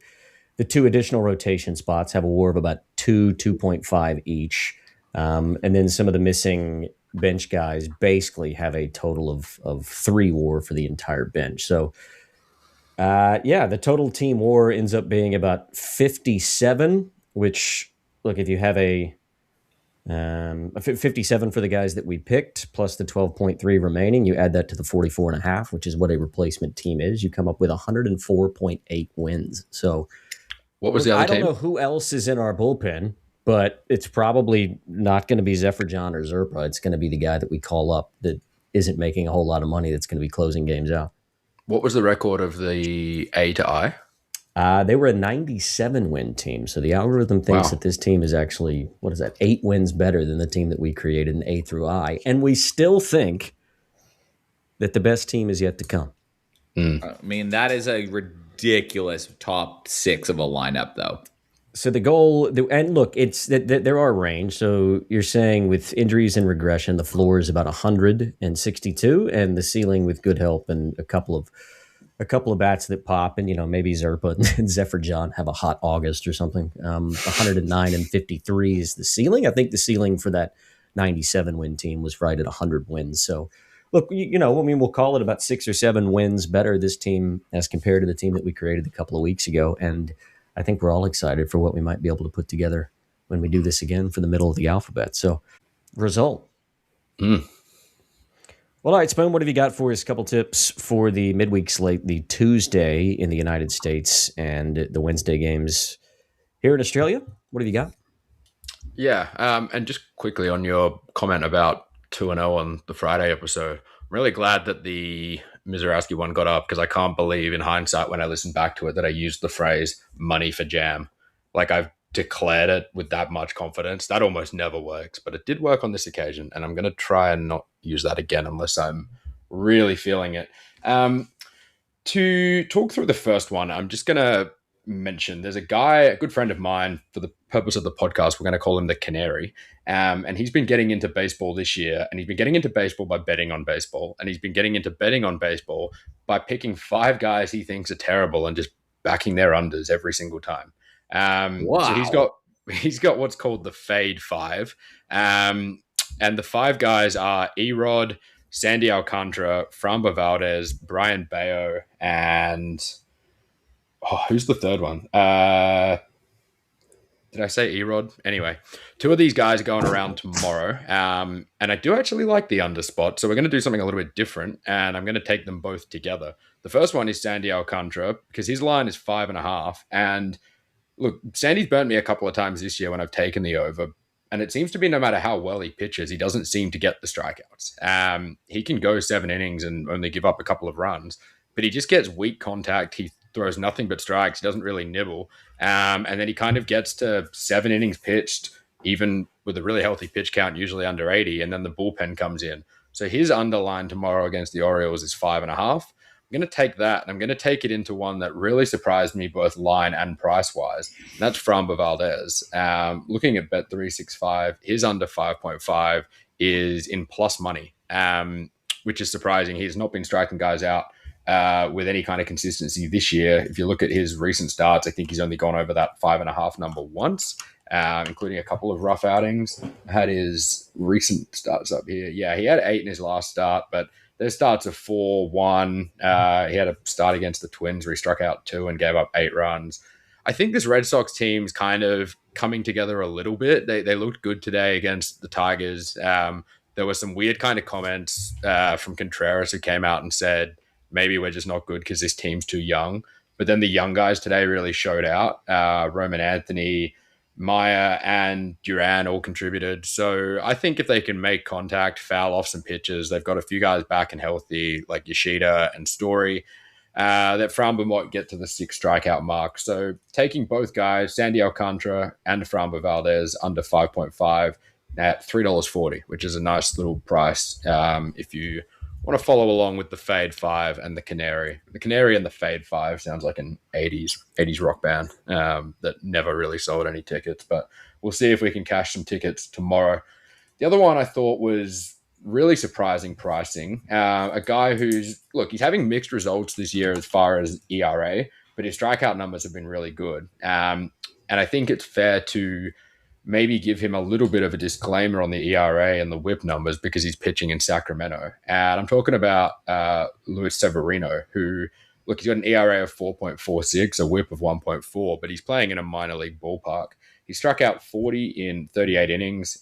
The 2 additional rotation spots have a WAR of about 2.5 each. And then some of the missing bench guys basically have a total of 3 WAR for the entire bench. So, the total team WAR ends up being about 57, which, look, if you have a 57 for the guys that we picked, plus the 12.3 remaining, you add that to the 44.5, which is what a replacement team is. You come up with 104.8 wins. So what was the other team? I don't know who else is in our bullpen, but it's probably not going to be Zeferjahn or Zerpa. It's going to be the guy that we call up that isn't making a whole lot of money that's going to be closing games out. What was the record of the A to I? They were a 97-win team. So the algorithm thinks that this team is actually, 8 wins better than the team that we created in A through I. And we still think that the best team is yet to come. I mean, that is a ridiculous top 6 of a lineup, though. So the goal, and look, it's that there are range. So you're saying with injuries and regression, the floor is about 162, and the ceiling with good help and a couple of bats that pop, and maybe Zerpa and Zeferjahn have a hot August or something. 109 and 53 is the ceiling. I think the ceiling for that 97 win team was right at 100 wins. So look, we'll call it about 6 or 7 wins better, this team as compared to the team that we created a couple of weeks ago. And I think we're all excited for what we might be able to put together when we do this again for the middle of the alphabet. So, result. Well, all right, Spoon, what have you got for us? A couple tips for the midweek slate, the Tuesday in the United States and the Wednesday games here in Australia. What have you got? Yeah, and just quickly on your comment about 2-0 on the Friday episode, I'm really glad that the Mizorowski one got up, because I can't believe in hindsight when I listened back to it that I used the phrase money for jam. Like, I've declared it with that much confidence. That almost never works, but it did work on this occasion, and I'm going to try and not use that again unless I'm really feeling it. To talk through the first one, I'm just going to mention there's a guy, a good friend of mine, for the purpose of the podcast, we're going to call him the Canary. And he's been getting into baseball this year, and he's been getting into baseball by betting on baseball. And he's been getting into betting on baseball by picking 5 guys he thinks are terrible and just backing their unders every single time. So he's got what's called the Fade 5. And the 5 guys are Erod, Sandy Alcantara, Framber Valdez, Brian Bayo, and who's the third one? Did I say Erod? Anyway, 2 of these guys are going around tomorrow. And I do actually like the under spot. So we're going to do something a little bit different, and I'm going to take them both together. The first one is Sandy Alcantara, because his line is 5.5. And look, Sandy's burnt me a couple of times this year when I've taken the over. And it seems to be no matter how well he pitches, he doesn't seem to get the strikeouts. He can go 7 innings and only give up a couple of runs, but he just gets weak contact. He throws nothing but strikes. He doesn't really nibble. And then he kind of gets to 7 innings pitched, even with a really healthy pitch count, usually under 80, and then the bullpen comes in. So his underline tomorrow against the Orioles is 5.5. I'm going to take that, and I'm going to take it into one that really surprised me both line and price-wise. And that's Framber Valdez. Looking at Bet365, his under 5.5 is in plus money, which is surprising. He's not been striking guys out with any kind of consistency this year. If you look at his recent starts, I think he's only gone over that 5.5 number once, including a couple of rough outings. I had his recent starts up here. Yeah, he had 8 in his last start, but their starts are 4-1. He had a start against the Twins where he struck out 2 and gave up 8 runs. I think this Red Sox team's kind of coming together a little bit. They looked good today against the Tigers. There were some weird kind of comments from Contreras, who came out and said, maybe we're just not good because this team's too young. But then the young guys today really showed out. Roman Anthony, Maya, and Duran all contributed. So I think if they can make contact, foul off some pitches, they've got a few guys back and healthy, like Yoshida and Story, that Framber might get to the 6 strikeout mark. So taking both guys, Sandy Alcantara and Framber Valdez, under 5.5 at $3.40, which is a nice little price if you want to follow along with the Fade 5 and the Canary. The Canary and the Fade 5 sounds like an 80s rock band that never really sold any tickets, but we'll see if we can cash some tickets tomorrow. The other one I thought was really surprising pricing. A guy who's, look, he's having mixed results this year as far as ERA, but his strikeout numbers have been really good. And I think it's fair to maybe give him a little bit of a disclaimer on the ERA and the whip numbers because he's pitching in Sacramento. And I'm talking about Luis Severino, who, look, he's got an ERA of 4.46, a whip of 1.4, but he's playing in a minor league ballpark. He struck out 40 in 38 innings.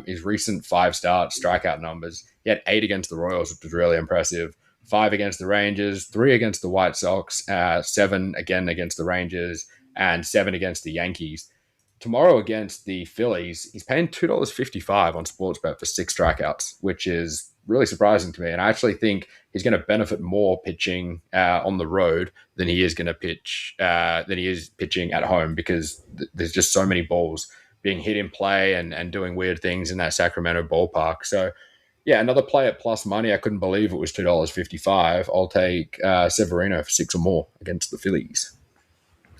His recent 5 starts, strikeout numbers, he had 8 against the Royals, which was really impressive. 5 against the Rangers, 3 against the White Sox, 7 again against the Rangers, and 7 against the Yankees. Tomorrow against the Phillies, he's paying $2.55 on Sportsbet for 6 strikeouts, which is really surprising to me. And I actually think he's going to benefit more pitching on the road than he is going to pitching at home because there's just so many balls being hit in play and doing weird things in that Sacramento ballpark. So, yeah, another play at plus money. I couldn't believe it was $2.55. I'll take Severino for 6 or more against the Phillies.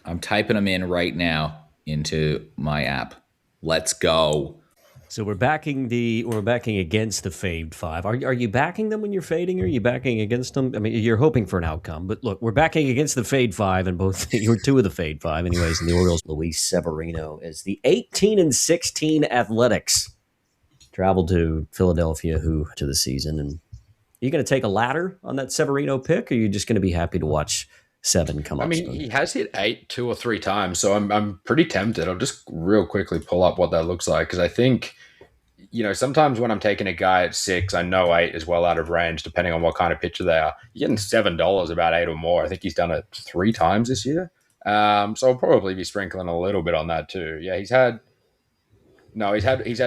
I'm typing them in right now into my app. Let's go. So we're backing against the fade 5. Are you backing them when you're fading, or are you backing against them? I mean, you're hoping for an outcome, but look, we're backing against the fade 5, and both you're 2 of the fade 5, anyways. In the Orioles, Luis Severino is the 18-16 Athletics traveled to Philadelphia to the season, and are you going to take a ladder on that Severino pick, or are you just going to be happy to watch 7 come up? I mean, he has hit 8 2 or 3 times, so I'm pretty tempted. I'll just real quickly pull up what that looks like because I think, sometimes when I'm taking a guy at 6, I know 8 is well out of range depending on what kind of pitcher they are. You're getting $7 about 8 or more. I think he's done it 3 times this year, so I'll probably be sprinkling a little bit on that too. Yeah, he's had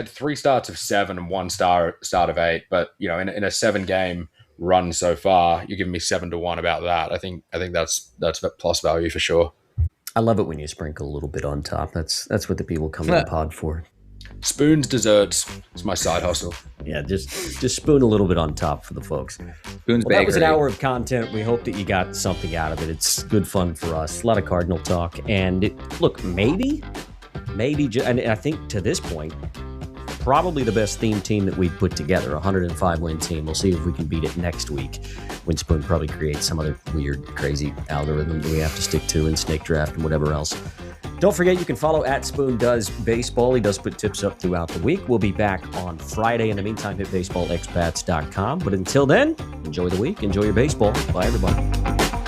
3 starts of 7 and 1 start of 8, but in a 7-game run so far, you're giving me 7-1 about that. I think that's plus value for sure. I love it when you sprinkle a little bit on top. That's what the people come to the pod for. Spoons, desserts. It's my side hustle. Yeah, just spoon a little bit on top for the folks. Spoon's That was an hour of content. We hope that you got something out of it. It's good fun for us. A lot of Cardinal talk, and maybe, and I think to this point, probably the best theme team that we've put together, a 105-win team. We'll see if we can beat it next week when Spoon probably creates some other weird, crazy algorithm that we have to stick to in snake draft and whatever else. Don't forget, you can follow @SpoonDoesBaseball. He does put tips up throughout the week. We'll be back on Friday. In the meantime, hit baseballexpats.com. But until then, enjoy the week. Enjoy your baseball. Bye, everybody.